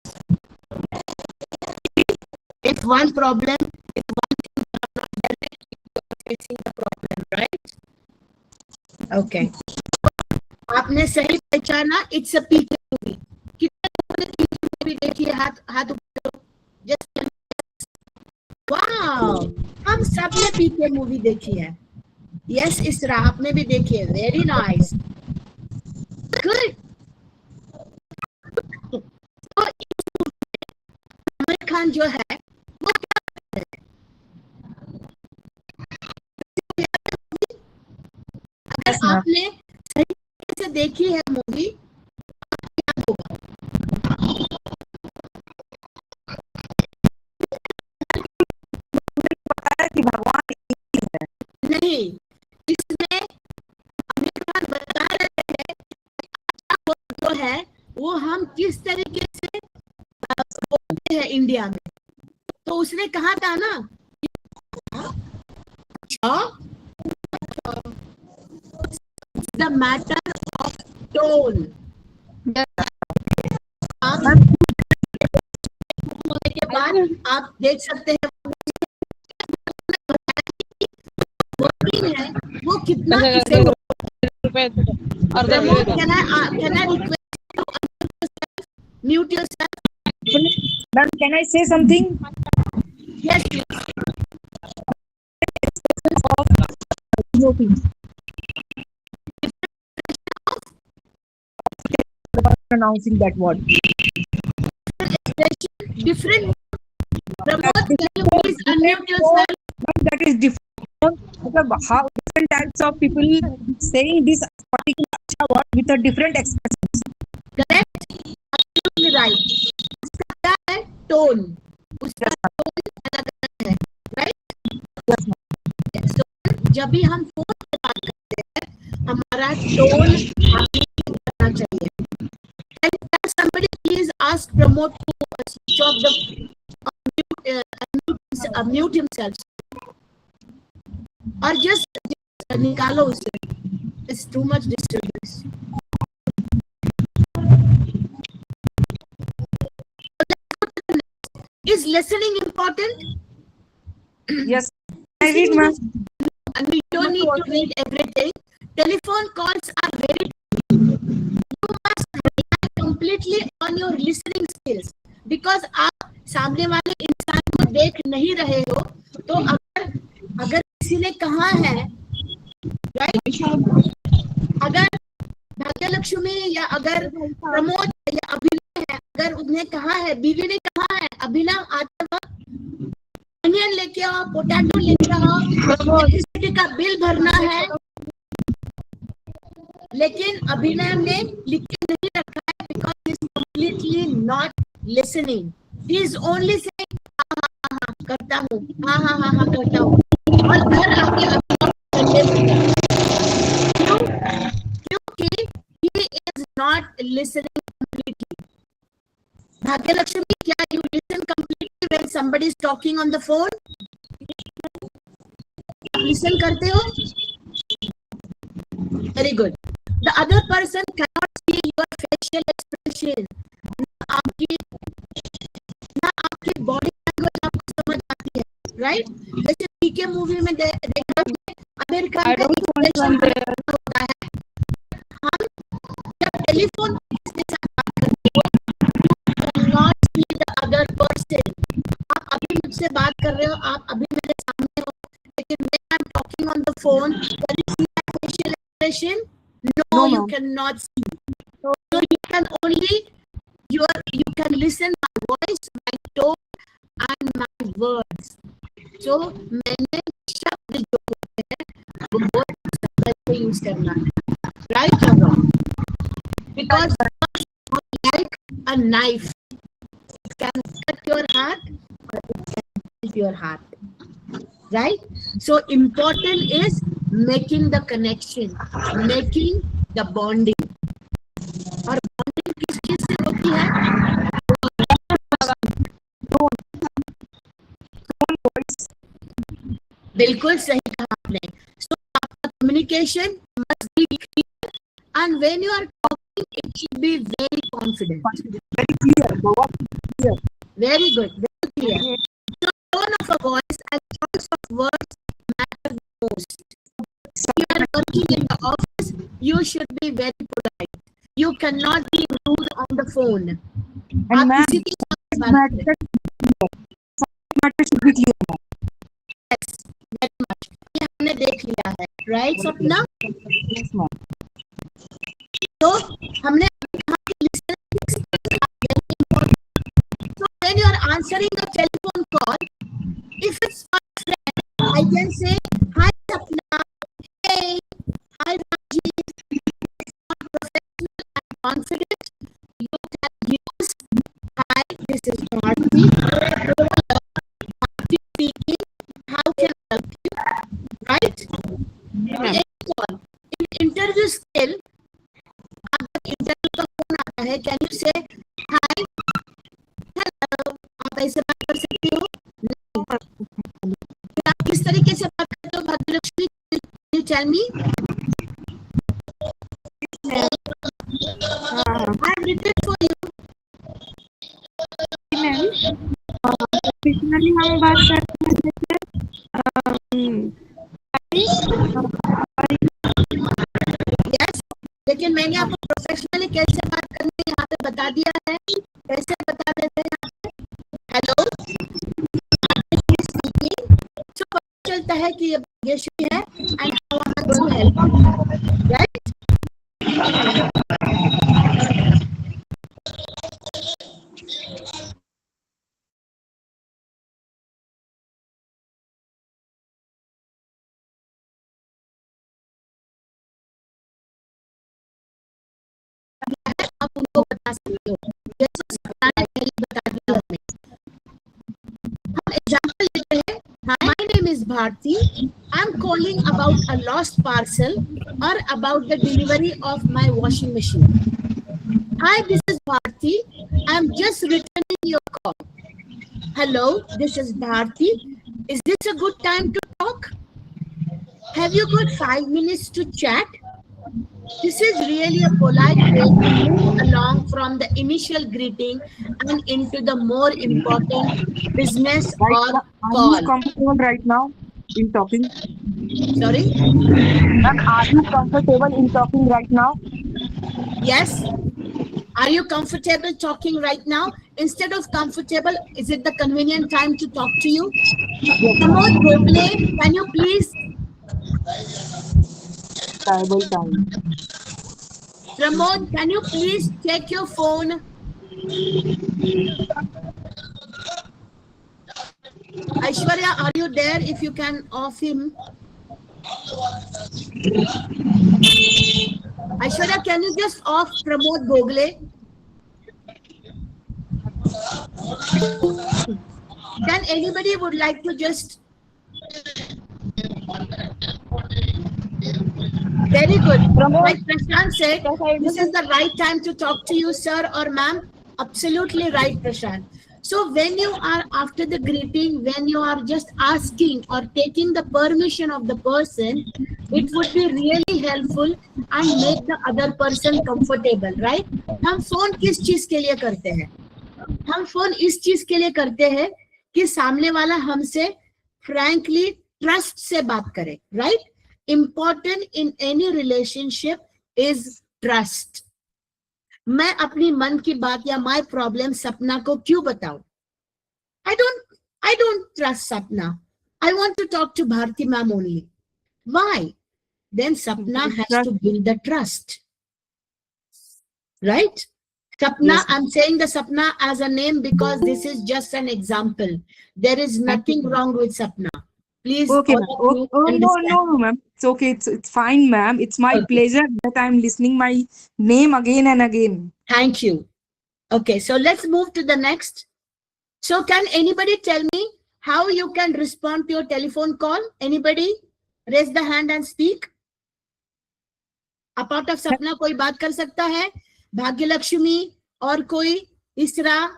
It's one problem. It's one thing that I'm not directly facing the problem, right? Okay. आपने सही पहचाना. It's a PK movie. कितने लोगों ने PK movie देखी है? हाथ ऊपर करो. Just wow. हम सब ने PK movie देखी है. Yes, इसरा आपने भी देखी है. Very nice. Good. तो आमिर खान जो है वो क्या करते हैं? अगर Yes, ma'am. आपने सही तरीके से देखी है मूवी, याद होगा. पता है कि भगवान नहीं, इसमें आमिर खान बता रहे हैं कि जो है वो हम किस तरीके से बोलते हैं इंडिया में. तो उसने कहा था ना, द मैटर ऑफ टोन. आप होने के बाद आप देख सकते हैं वर्किंग है वो कितना किसे can I request you to mute yourself? Ma'am, can I say something? Yes, please. Pronouncing that word. Different unmute yourself. that is different. मतलब how different types of people saying this particular अच्छा word with a different expressions. Correct? Absolutely right. उसका क्या है? Tone. उसका tone अलग-अलग है. Right? So, जब भी हम फोन पे बात करते हैं, हमारा टोन करना चाहिए. Can somebody please ask Pramod to switch off the mute himself, or just निकालो उसे. It's too much disturbance. Is listening important? Yes, I read, ma'am. And we don't need to read everything. Telephone calls are very. You must rely completely on your listening skills, because आप सामने वाले इंसान को देख नहीं रहे हो, तो अगर किसी ने कहा है, राइट, अगर भाग्यलक्ष्मी या अगर प्रमोद या अभिनव है, अगर उन्हें कहा है, बीवी ने कहा है, अभिनव आते वक्त अनियन लेके आओ, पोटैटो लेके आओ, इलेक्ट्रिसिटी का बिल भरना है, लेकिन अभिनव ने लिख के नहीं रखा है, because he is completely not listening. He is only saying हाँ हाँ हाँ करता हूँ, हाँ हाँ हाँ हाँ करता हूँ, और घर आके क्योंकि he is not listening completely. Bhagyalakshmi, क्या you listen completely when somebody is talking on the phone? Listen करते हो? Very good. The other person cannot see your facial expression. ना आपकी body language आपको समझ आती है, right? जैसे पीके मूवी में देखा अमेरिका का expression होता है. हम जब टेलीफोन के साथ बात करते हैं, not see the other person. आप अभी मुझसे बात कर रहे हो, आप अभी मेरे सामने हो, लेकिन when I'm talking on the phone, can you see my facial expression? No, you cannot see. So you can only you can listen my voice, my tone and my words. So मैंने शब्द जो होते हैं वो बहुत संभल के use करना है, right or wrong? Because like a knife, it can cut your heart or it can break your heart, right? So important is making the connection, making the bonding. और bonding किस चीज से होती है? बिल्कुल सही कहा आपने. So आपका communication must be clear, and when you are talking, it should be very confident. Very clear. Very good. Very clear. So tone of a voice and choice of words matter the most. If you are working in the office, you should be very polite. You cannot be rude on the phone. And आप ma'am, किसी के साथ बात करें. matter should be clear. Yes, very much. ये हमने देख लिया है, right, सपना? Yes, ma'am. तो हमने कहा कि listening skills are very important. So when you are answering a telephone call, if it's my friend, I can say, hi Sapna, hey, hi Rajiv. It's not professional and confident. You can use, hi, this is Bharti. Bharti speaking. How can I help you? Right? Call. In interview skill, अगर interview का phone आता है, can you से hi hello, आप ऐसे बात कर सकती हो? नहीं. आप किस तरीके से बात करते हो Bhagyalakshmi? Can you tell me? I have written for you. Professionally हम बात करते Yes, लेकिन मैंने आपको प्रोफेशनली कैसे बात करनी है यहाँ पे बता दिया है. कैसे बता देते हैं यहाँ पे? हेलो, so पता चलता है कि ये भाग्यश्री है and how am I going to help, right? आप उनको बता सकते हो, जैसे सपना ने पहले बता दिया हमें। हम एग्जांपल लेते हैं, my name is Bharti, I am calling about a lost parcel और about the delivery of my washing machine. Hi, this is Bharti. I'm just returning your call. Hello, this is Bharti. Is this a good time to talk? Have you got 5 minutes to chat? This is really a polite way to move along from the initial greeting and into the more important business Right or now, are you call. comfortable right now in talking? Sorry? Ma'am, are you comfortable in talking right now? Yes? Are you comfortable talking right now? Instead of comfortable, is it the convenient time to talk to you? Pramod Gokhale, can you please? Tribal time. Pramod, can you please check your phone? Aishwarya, are you there? If you can off him. Aishwarya, can you just off Pramod Gokhale? Then anybody would like to just... Very good. Like Prashant said, this is the right time to talk to you, sir or ma'am. Absolutely right, Prashant. So when you are after the greeting, when you are just asking or taking the permission of the person, it would be really helpful and make the other person comfortable, right? हम phone किस चीज के लिए करते हैं? हम phone इस चीज के लिए करते हैं कि सामने वाला हमसे frankly ट्रस्ट से बात करे, right? Important in any relationship is trust. मैं अपनी मन की बात या my problem सपना को क्यों बताऊं? I don't trust Sapna. I want to talk to Bharti ma'am only. Why? Then Sapna has to build the trust. Right? Sapna, yes. I'm saying the Sapna as a name because this is just an example. There is nothing wrong with Sapna. Please. Okay, ma'am. No, ma'am. It's okay. It's fine, ma'am. It's my pleasure that I'm listening my name again and again. Thank you. Okay, so let's move to the next. So can anybody tell me how you can respond to your telephone call? Anybody? Raise the hand and speak. Apart of Sapna, कोई बात कर सकता है? भाग्यलक्ष्मी और कोई तीसरा?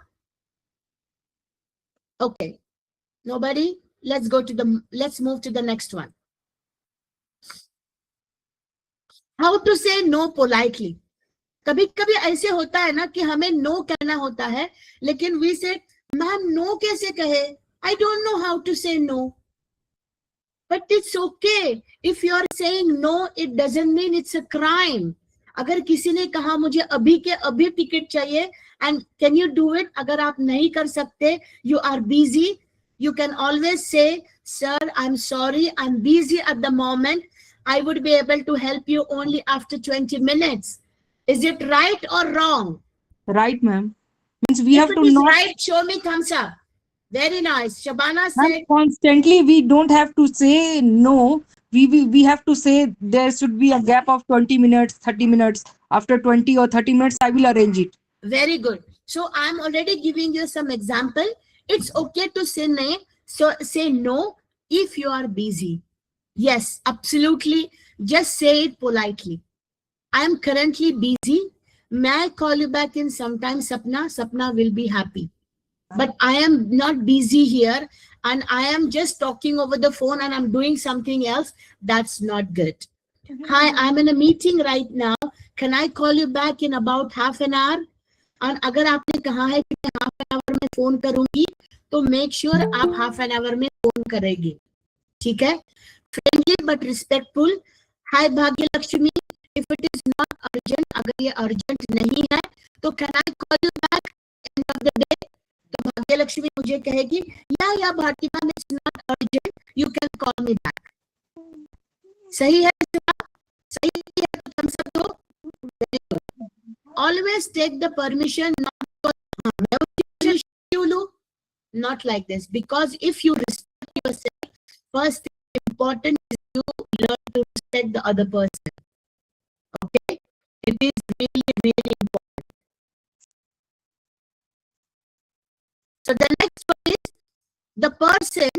Okay. Nobody? Let's move to the next one. How to say no politely. कभी कभी ऐसे होता है ना कि हमें no कहना होता है, लेकिन we say, मैम no कैसे कहे? I don't know how to say no. But it's okay. If you are saying no, it doesn't mean it's a crime. अगर किसी ने कहा मुझे अभी के अभी टिकट चाहिए, and can you do it? अगर आप नहीं कर सकते, you are busy, you can always say, sir, I'm sorry, I'm busy at the moment. I would be able to help you only after 20 minutes. Is it right or wrong? Right, ma'am. Means we If have it to is not right, show me thumbs up. Very nice. Shabana said, constantly we don't have to say no. We have to say there should be a gap of 20 minutes, 30 minutes. After 20 or 30 minutes, I will arrange it. very good. So I'm already giving you some example. It's okay to say no. So say no if you are busy. Yes, absolutely. Just say it politely. I am currently busy. May I call you back in sometime, Sapna? Sapna will be happy. But I am not busy here and I am just talking over the phone and I'm doing something else. That's not good. Hi, I'm in a meeting right now. Can I call you back in about half an hour? And अगर आपने कहा है कि मैं half an hour में phone करूंगी, तो make sure आप half an hour में फोन करेंगे. ठीक है? Friendly but respectful. Hi, Bhagyalakshmi. If it is not urgent, अगर ये urgent नहीं है, तो can I call you back end of the day? तो भाग्यलक्ष्मी मुझे कहेगी, या Bharti ma'am, it's not urgent, you can call me back. सही है? सही है तो हम सब तो very good. Always take the permission, not like this, because if you respect yourself, first thing important is you learn to respect the other person. Okay, it is really, really important. So the next one is the person.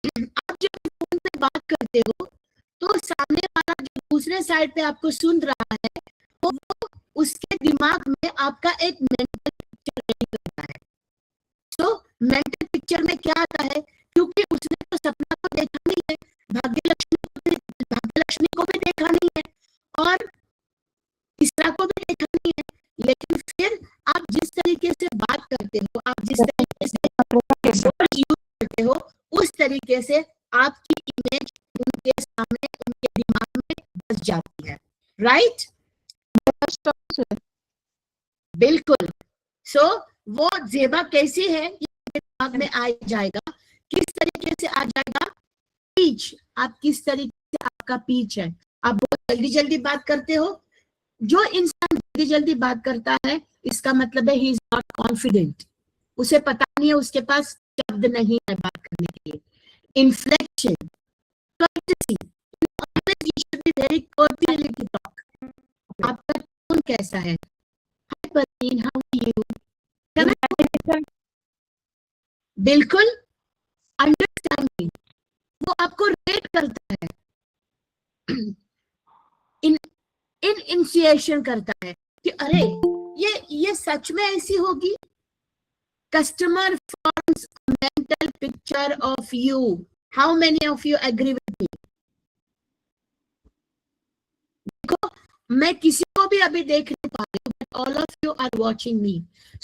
आप जब phone पे बात करते हो तो सामने वाला जो दूसरे साइड पे आपको सुन रहा है तो वो उसके दिमाग में आपका एक मेंटल पिक्चर रेडी करता है. तो मेंटल पिक्चर में क्या आता है, क्योंकि उसने तो सपना को देखा नहीं है, भाग्यलक्ष्मी को भी देखा नहीं है और तीसरा को भी देखा नहीं है, लेकिन फिर आप जिस तरीके से बात करते हो, आप जिस तरीके से वर्ड यूज करते हो, उस तरीके से आपकी इमेज उनके सामने, उनके दिमाग में बस जाती है. राइट? बिल्कुल. सो वो जेबा कैसी है ये दिमाग में आ जाएगा. किस तरीके से आ जाएगा? पीच. आप किस तरीके से, आपका पीच है, आप बहुत जल्दी जल्दी बात करते हो. जो इंसान जल्दी जल्दी बात करता है इसका मतलब है ही इज नॉट कॉन्फिडेंट. उसे पता नहीं है, उसके पास शब्द नहीं है बात करने के लिए. Inflection, courtesy, always you should be very cordially to talk. आपका टोन कैसा है? Hi Parveen, how are you? बिल्कुल. अंडरस्टैंडिंग, वो आपको रेट करता है. इनिशिएशन करता है कि अरे ये सच में ऐसी होगी. Customer forms a mental picture of you. How many of you agree with me? देखो, मैं किसी को भी अभी देख नहीं पा रही हूँ, but all of you are watching me.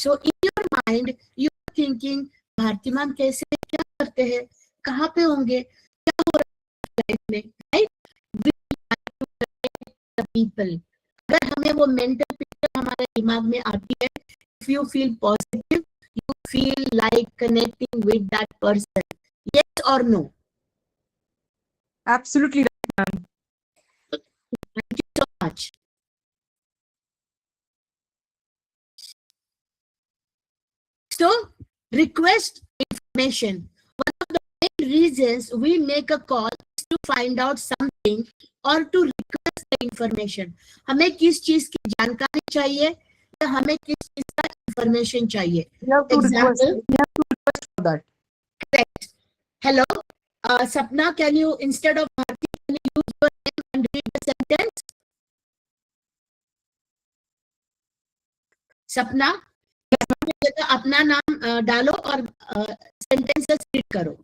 So in your mind you are thinking, Bharti ma'am कैसे, क्या करते हैं, कहाँ पे होंगे, क्या हो रहा है लाइफ में, right? We like to connect the people. अगर हमें वो मेंटल पिक्चर हमारे दिमाग में आती है, if you feel positive, you feel like connecting with that person. Yes or no? Absolutely right, ma'am. Thank you so much. So, request information. One of the main reasons we make a call is to find out something or to request the information. हमें किस चीज की जानकारी चाहिए या हमें किस चीज का information चाहिए. We have to request for that. Correct. Hello, Sapna, can you, instead of Bharti, can you use your name and read the sentence? सपना, अपना नाम डालो और सेंटेंसेस रीड करो.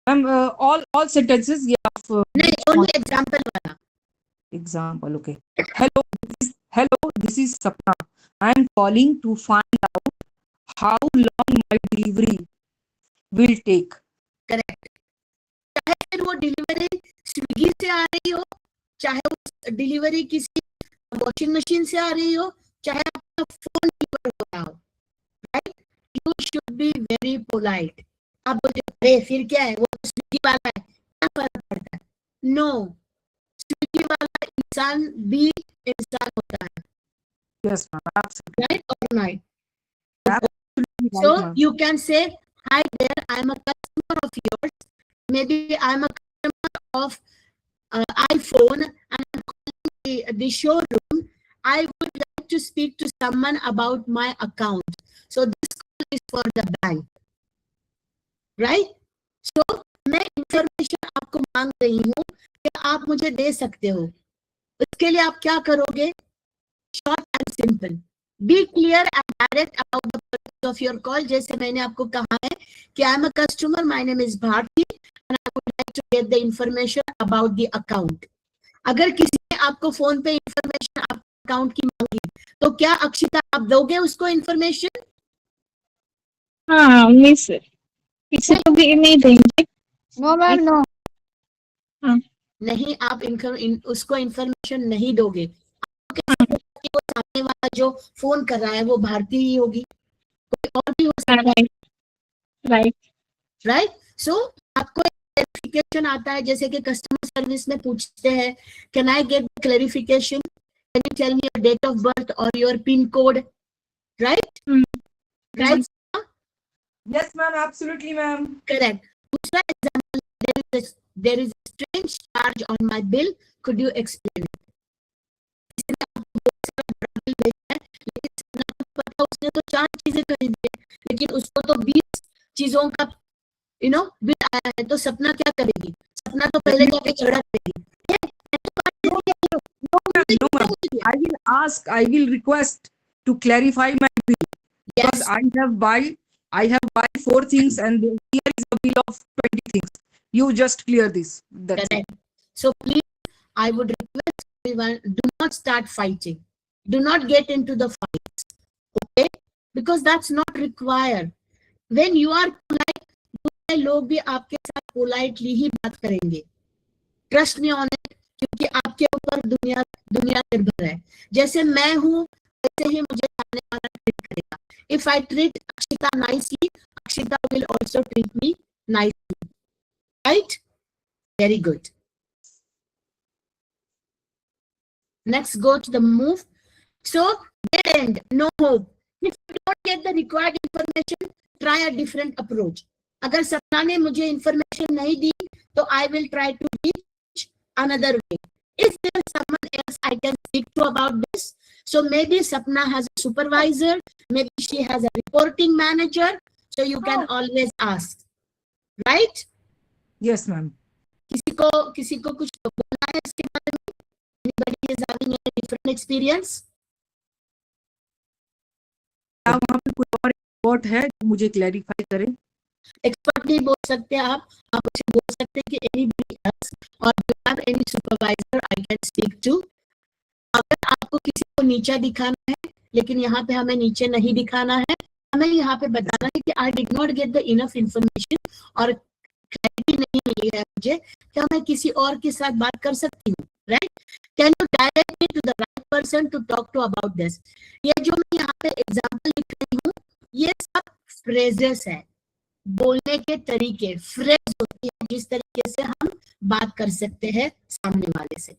Ma'am, all sentences. Yeah. नहीं, only example वाला. Example. Okay. Hello. This is Sapna. I am calling to find out how long my delivery will take. Correct. चाहे फिर वो डिलीवरी स्विगी से आ रही हो, चाहे वो डिलीवरी किसी वॉशिंग मशीन से आ रही हो, चाहे आपका फोन डिलीवर हो रहा हो, right? You should be very polite. आप बोलते हो अरे फिर क्या है, वो तो स्विगी वाला है, क्या फर्क पड़ता है? नो, स्विगी वाला इंसान भी इंसान होता है. Yes, ma'am. Absolutely. Right or not? Absolutely right, So ma'am. you can say, hi there, I am a customer of yours. Maybe I am a customer of iPhone and I'm calling the showroom. I would like to speak to someone about my account. So this call is for the bank. Right? So मैं information आपको मांग रही हूँ कि आप मुझे दे सकते हो. उसके लिए आप क्या करोगे? Short and simple. Be clear and direct about the purpose of your call. जैसे मैंने आपको कहा है कि I am a customer, my name is Bharti and I would like to get the information about the account. अगर किसी ने आपको फोन पे इंफॉर्मेशन आपके अकाउंट की मांगी तो क्या अक्षिता आप दोगे उसको इंफॉर्मेशन? हाँ मिस, किसी को भी नहीं देंगे. No, ma'am, no. नहीं, आप उसको इंफॉर्मेशन नहीं दोगे. वो सामने वाला जो फोन कर रहा है वो भारती ही होगी, कोई और भी हो सकता है. राइट. राइट? सो आपको क्लैरिफिकेशन आता है, जैसे कि कस्टमर सर्विस में पूछते हैं, can I get clarification, can you tell me your date of birth और your pin code. Right? Right? Yes, ma'am. Absolutely, ma'am. Correct. दूसरा example, there is a strange charge on my bill, could you explain it? किसी ने आपको बहुत सारा bill भेजा है, लेकिन पता उसने तो 4 चीजें खरीदी है, लेकिन उसको तो 20 चीजों का बिल आया है, तो सपना क्या करेगी? सपना तो पहले जाके झगड़ा करेगी। No, ma'am. I will request to clarify my bill because Yes, I have buy 4 things and here is a bill of 20 things. You just clear this. That's it. correct. So please, I would request everyone, do not start fighting. Do not get into the fights. Okay? Because that's not required. When you are polite, दूसरे लोग भी आपके साथ politely ही बात करेंगे. Trust me on it, क्योंकि आपके ऊपर दुनिया निर्भर है. जैसे मैं हूं वैसे ही मुझे सामने वाला ट्रीट करेगा. If I treat Akshita nicely, Akshita will also treat me nicely. Right? Very good. Next, go to the move. So, dead end, no hope. If you don't get the required information, try a different approach. अगर सपना ने मुझे information नहीं दी, तो I will try to reach another way. Is there someone else I can speak to about this? So maybe Sapna has a supervisor, maybe she has a reporting manager, so you can always ask. Right? Yes, ma'am. किसी को कुछ बोलना है इसके बारे में? Anybody is having a different experience? क्या वहाँ पे कोई और एक्सपर्ट है जो मुझे क्लैरिफाई करे? एक्सपर्ट नहीं बोल सकते आप उसे बोल सकते हैं कि anybody else or you have any supervisor I can speak to. अगर आपको किसी को नीचा दिखाना है, लेकिन यहाँ पे हमें नीचे नहीं दिखाना है, हमें यहाँ पे बताना है कि I did not get the enough information और क्लैरिटी नहीं मिली है मुझे, क्या मैं किसी और के साथ बात कर सकती हूँ? Right? Can you direct me to the right person to talk to about this? ये जो मैं यहाँ पे एग्जांपल लिख रही हूँ, ये सब फ्रेजेस है, बोलने के तरीके. फ्रेज होती है जिस तरीके से हम बात कर सकते हैं सामने वाले से.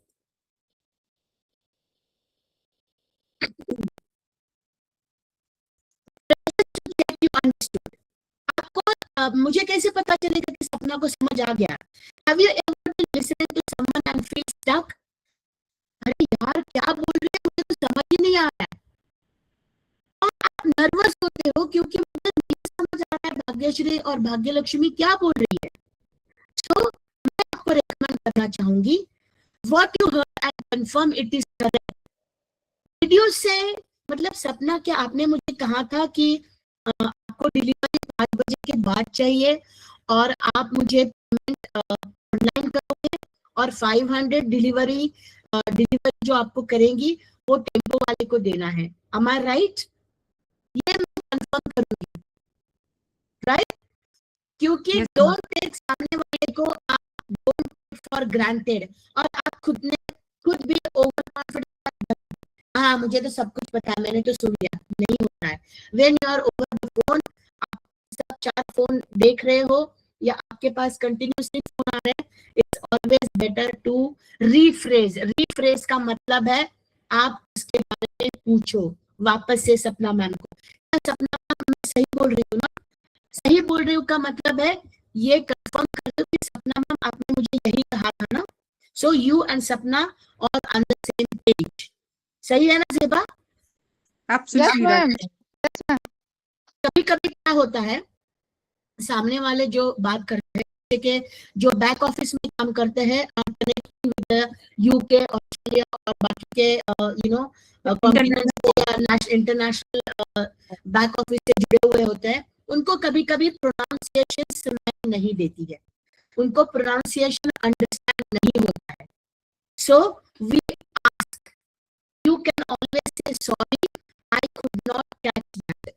आपको मुझे कैसे पता चलेगा कि सपना को समझ आ गया? Have you ever been listening to someone and feel stuck? अरे यार क्या बोल रहे हैं, मुझे तो समझ ही नहीं आ रहा है. और आप नर्वस होते हो क्योंकि मुझे नहीं समझ आ रहा है भाग्यश्री और भाग्यलक्ष्मी क्या बोल रही है. तो मैं आपको रेकमेंड करना चाहूंगी, what you heard and confirm it is correct. Did you say, मतलब सपना क्या आपने मुझे कहा था कि आपको डिलीवरी 5 बजे के बाद चाहिए और आप मुझे पेमेंट ऑनलाइन करोगे और 500 डिलीवरी जो आपको करेंगी वो टेम्पो वाले को देना है. Am I right? ये मैं कंफर्म करूंगी. राइट? क्योंकि डोंट टेक सामने वाले को आप डोंट टेक फॉर ग्रांटेड और आप खुद भी ओवर कॉन्फिडेंट. हाँ मुझे तो सब कुछ पता है, मैंने तो सुन लिया. नहीं होता है. When you are over the phone, आप सब 4 फोन देख रहे हो या आपके पास कंटिन्यूसली फोन आ रहे हैं, it's always better to rephrase. Rephrase का मतलब है आप इसके बारे में पूछो वापस से सपना मैम को. सपना मैम मैं सही बोल रही हूँ ना? सही बोल रही हूँ का मतलब है ये कंफर्म कर दो कि सपना मैम आपने मुझे यही कहा था ना. सो यू एंड सपना ऑन द सेम पेज. सही है ना ज़ेबा? Absolutely right. कभी कभी क्या होता है, सामने वाले जो बात करते हैं कि जो बैक ऑफिस में काम करते हैं कनेक्टिंग विद यूके, ऑस्ट्रेलिया और बाकी के कॉन्टिनेंट्स या इंटरनेशनल बैक ऑफिस से जुड़े हुए होते हैं, उनको कभी कभी प्रोनाउंसिएशन समझ नहीं देती है, उनको प्रोनाउंसिएशन अंडरस्टैंड नहीं होता है. So we ask, you can always say sorry, I could not catch that.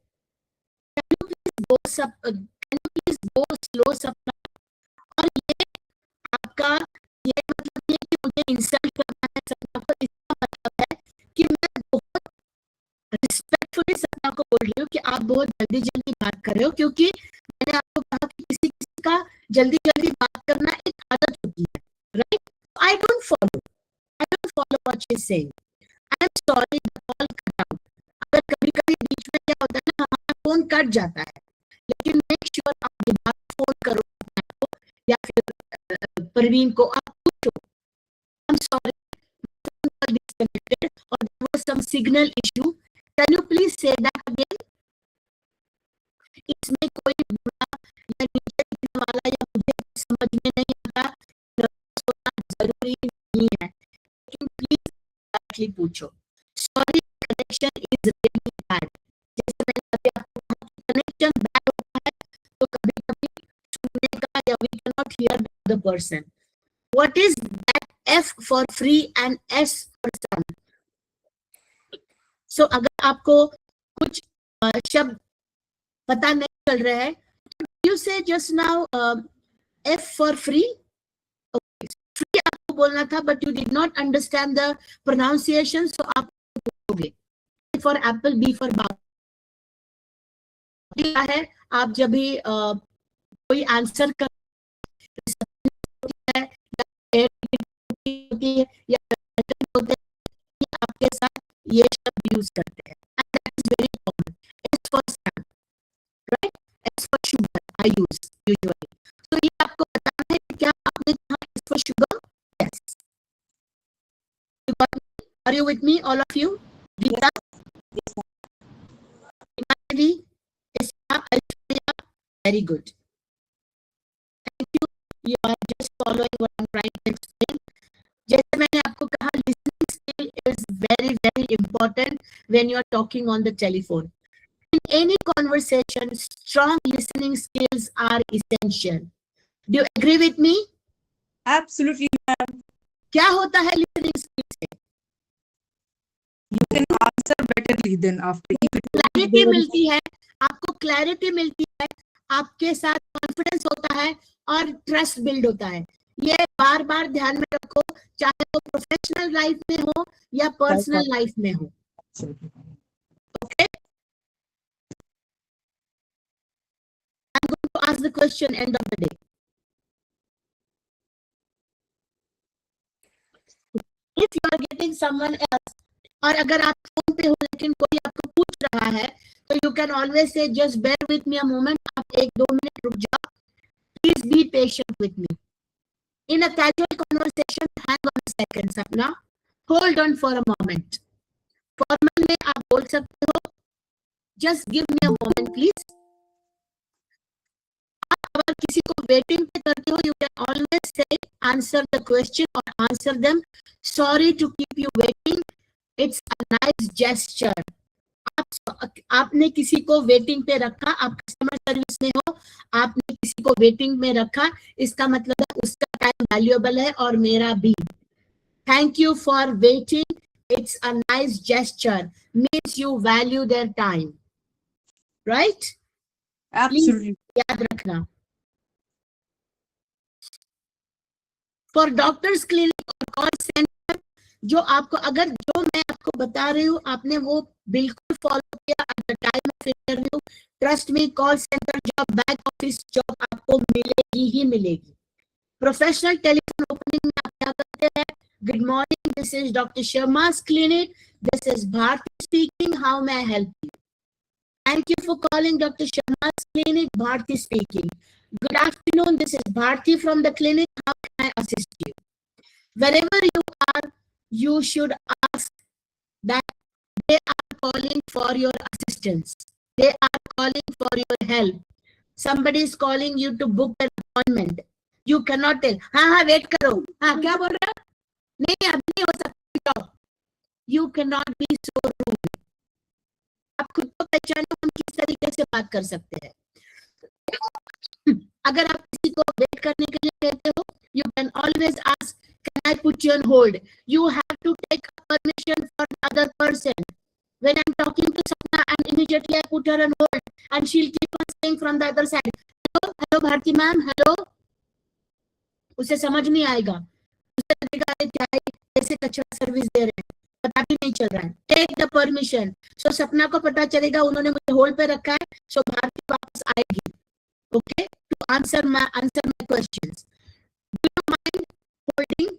Can you please go slow Sapna? और ये आपका ये मतलब नहीं कि मुझे इंसल्ट करना है सपना को. इसका मतलब है कि मैं बहुत रिस्पेक्टफुली सपना को बोल रही हूँ कि आप बहुत जल्दी जल्दी बात कर रहे हो, क्योंकि मैंने आपको कहा कि किसी किसी का जल्दी जल्दी बात करना एक आदत होती है. Right? I don't follow what she is saying. I am sorry the call cut out. अगर कभी कभी बीच में क्या होता है ना, हमारा फोन कट जाता है, लेकिन मेक श्योर आप दोबारा फोन करो को या फिर परवीन को, आप पूछो आई एम सॉरी डिस्कनेक्टेड और there was some signal issue, can you please say that again. इसमें कोई बुरा या नीचे गिरने वाला या मुझे कुछ समझ में नहीं आता nervous होना जरूरी नहीं है, लेकिन प्लीज डायरेक्टली पूछो. Sorry, connection is really bad. जैसे मैंने अभी आपको कहा कि कनेक्शन बैड होता है तो कभी कभी सुनने का या we can not hear the person. What is that F for free and S for sun? So अगर आपको कुछ शब्द पता नहीं चल रहा है, you say just now F for free. Okay. Free आपको बोलना था, but you did not understand the pronunciation, so आप बोलोगे A for apple, B for ball. क्या है, आप जब भी कोई आंसर कर होती है या होते हैं, आपके साथ ये शब्द यूज करते हैं. And that is very common. S for sun, right? S for sugar I use usually. So ये आपको बताना है कि क्या आपने कहा S for sugar? Yes. You got me? Are you with me, all of you? Geeta? Himanshi? Isha? Aishwarya? Very good. Thank you. You are just following what I'm trying to explain. जैसे मैंने आपको कहा, listening skill is very very important when you are talking on the telephone. In any conversation, strong listening skills are essential. Do you agree with me? Absolutely, ma'am. क्या होता है listening skills से? You can answer betterly then after. Clarity मिलती है, आपको clarity मिलती है, आपके साथ कॉन्फिडेंस होता है और ट्रस्ट बिल्ड होता है. ये बार बार ध्यान में रखो, चाहे वो प्रोफेशनल लाइफ में हो या पर्सनल लाइफ में हो. Okay, I'm going to ask the question end of the day. If you are getting someone else, और अगर आप फोन पे हो लेकिन कोई आपको पूछ रहा है, तो you can always say just bear with me a moment. आप 1-2 मिनट रुक जाओ. Please be patient with me. In a casual conversation, hang on a second, Sapna. Hold on for a moment. Formal में आप बोल सकते हो, just give me a moment, please. आप अगर किसी को वेटिंग पे करते हो, you can always say answer the question or answer them. Sorry to keep you waiting. It's a nice gesture. आपने किसी को वेटिंग पे रखा, आप कस्टमर सर्विस में हो, आपने किसी को वेटिंग में रखा, इसका मतलब है उसका टाइम वैल्यूएबल है और मेरा भी. Thank you for waiting, it's a nice gesture, means you value their time, right? Absolutely. याद रखना. फॉर डॉक्टर्स क्लिनिक और कॉल सेंटर, जो आपको, अगर जो मैं आपको बता रही हूँ आपने वो बिल्कुल फॉलो किया at the time of interview, trust me, call centre job, back office job आपको मिलेगी ही मिलेगी. प्रोफेशनल टेलीफोन ओपनिंग में आप क्या करते हैं? Good morning, this is doctor Sharma's clinic, this is Bharti speaking, how may I help you? Thank you for calling doctor Sharma's clinic, Bharti speaking. Good afternoon, this is Bharti from the clinic, how can I assist you? Wherever you are, you should ask that they are calling for your assistance. They are calling for your help. Somebody is calling you to book an appointment. You cannot tell, हाँ wait करो, हाँ क्या बोल रहा है? नहीं अभी नहीं हो सकता. You cannot be so rude. आप खुद को पहचानो, हम किस तरीके से बात कर सकते हैं. अगर आप किसी को वेट करने के लिए कहते हो, you can always ask, can I put you on hold? You have to take permission for the other person. When I'm talking to Sapna and immediately I put her on hold and she'll keep on saying from the other side, hello, hello Bharti ma'am, hello. उसे समझ नहीं आएगा, उसे लगेगा क्या है, कैसे कचरा सर्विस दे रहे हैं, पता भी नहीं चल रहा है. Take the permission. सो सपना को पता चलेगा उन्होंने मुझे होल्ड पे रखा है, सो भारती वापस आएगी. Okay, to answer my questions. Do you mind holding?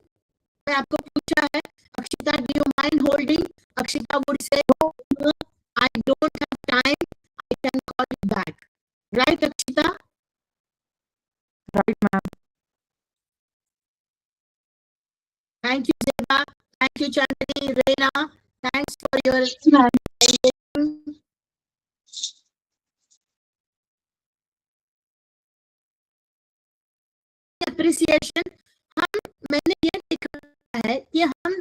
मैं आपको पूछा है, Akshita, do you mind holding? Akshita would say, no, I don't have time, I can call you back. Right, Akshita? Right, ma'am. Thank you, Zeba. Thank you, Chandani, Reena. Thanks for your appreciation, मैंने ये देखा है कि हम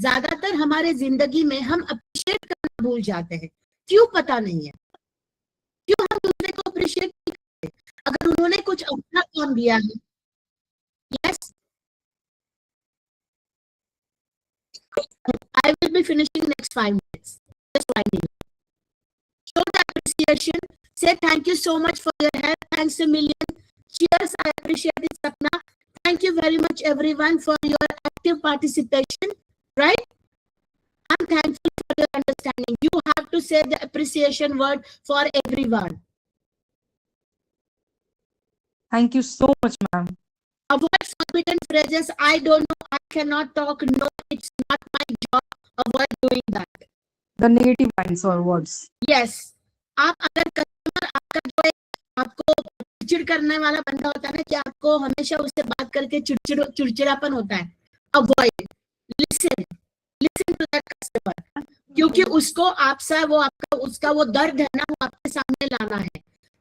ज्यादातर हमारे जिंदगी में हम अप्रिशिएट करना भूल जाते हैं। क्यों पता नहीं है, क्यों हम दूसरे को अप्रिशिएट नहीं करते? अगर उन्होंने कुछ अच्छा काम दिया है, yes, I will be finishing next 5 minutes. Just winding up. Show the appreciation. Say thank you so much for your help. Thanks a million. Cheers. I appreciate it, Sapna. Thank you very much, everyone, for your active participation. Right? I'm thankful for your understanding. You have to say the appreciation word for everyone. Thank you so much, ma'am. Avoid forbidden phrases. I don't know. I cannot talk. No, it's not my job. Avoid doing that. The negative lines or words. Yes. आप अगर customer आपका जो आपको चिड़चिड़ करने वाला बंदा होता है ना, कि आपको हमेशा उससे बात करके चिड़चिड़ापन होता है, avoid, listen to that customer, क्योंकि उसको आपसे वो आपका उसका वो दर्द है ना, वो आपके सामने लाना है,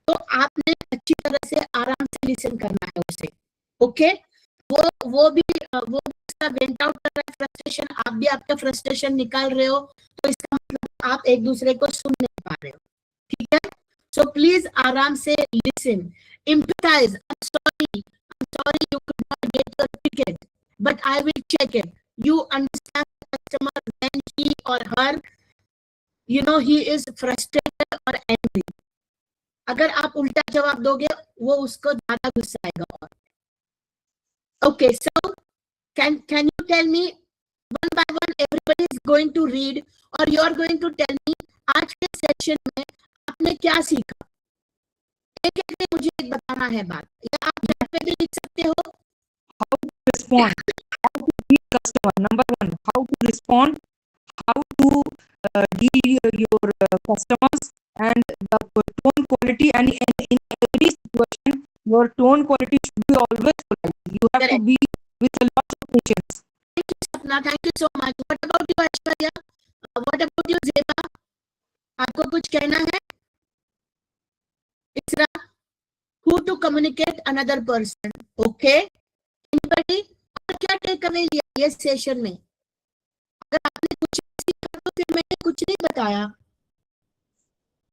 तो आपने अच्छी तरह से आराम से लिसन करना है उसे। ओके, वो भी उसका वेंट आउट कर रहा है फ्रस्ट्रेशन, आप भी आपका फ्रस्ट्रेशन निकाल रहे हो, तो इसका मतलब आप एक दूसरे को सुन नहीं पा रहे हो। ठीक है, सो प्लीज आराम से listen, empathise. I'm sorry you could not get your ticket, but I will check it. You understand the customer when he or her, he is frustrated or angry. अगर आप उल्टा जवाब दोगे, वो उसको ज्यादा गुस्सा आएगा। और okay, so can you tell me one by one, everybody is going to read or you are going to tell me आज के सेशन में आपने क्या सीखा? एक एक मुझे एक बताना है बात, या आप यहाँ पे भी लिख सकते हो। How to respond, how to deal customer. Number one, how to respond, how to deal your customers, and the tone quality. And in every situation, your tone quality should be always polite. You have to be with a lot of patience. Thank you, Sapna. Thank you so much. What about you, Aishwarya? What about you, Zeba? आपको कुछ कहना है? Isra, who to communicate another person? Okay. Anybody? और क्या take away लिया ये session में? अगर आपने कुछ सीखा तो फिर मैंने कुछ नहीं बताया।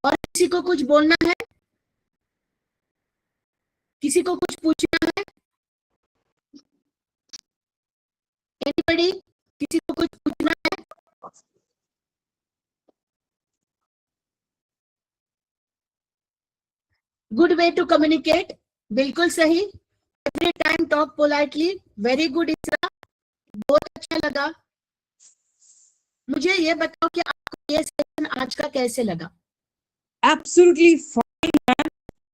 और किसी को कुछ बोलना है? किसी को कुछ पूछना है? Anybody? किसी को कुछ पूछना है? Good way to communicate. बिल्कुल सही. Every time talk politely. Very good, इसरा. बहुत अच्छा लगा. मुझे ये बताओ कि आपको ये सेशन आज का कैसे लगा? Absolutely fine, ma'am.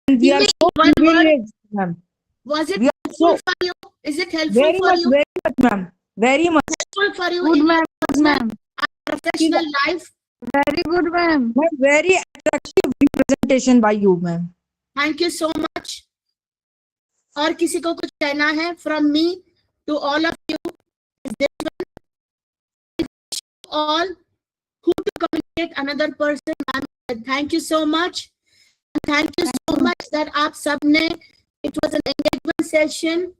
And we are so One word. privileged, ma'am. Was it We are helpful so for you? Is it helpful very for much, you? ma'am. Very much. Helpful for you Good, in ma'am. Good, ma'am. professional life? Very good, ma'am. Ma'am, very attractive representation by you, ma'am. Thank you so much. और किसी को कुछ कहना है from me to all of you? Is this one? All who to communicate another person. Thank you so much. Thank you so much that आप सबने, it was an engagement session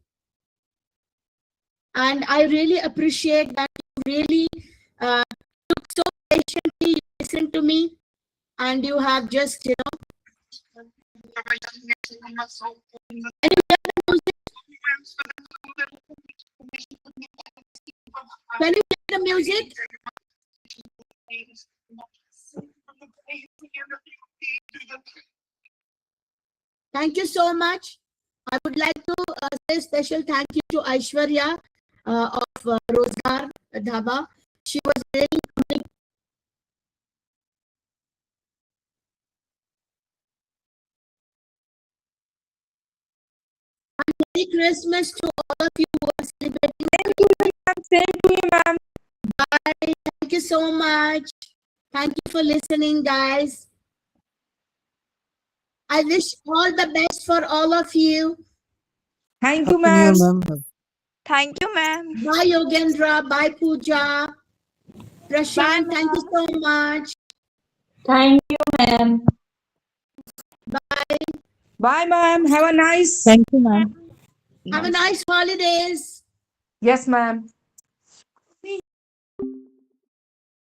and I really appreciate that you really took so patiently, you listened to me and you have just, Can you hear the music? Can you hear the music? Thank you so much. I would like to say a special thank you to Aishwarya of Rozgar Dhaba. She was very Merry Christmas to all of you who are celebrating. Thank you, ma'am. Same to you, ma'am. Bye. Thank you so much. Thank you for listening, guys. I wish all the best for all of you. Thank you, ma'am. Thank you, ma'am. Bye, Yogendra. Bye, Pooja. Prashant, thank you so much. Thank you, ma'am. Bye. Bye, ma'am. Have a nice. Thank you, ma'am. Have a nice holidays. Yes, ma'am.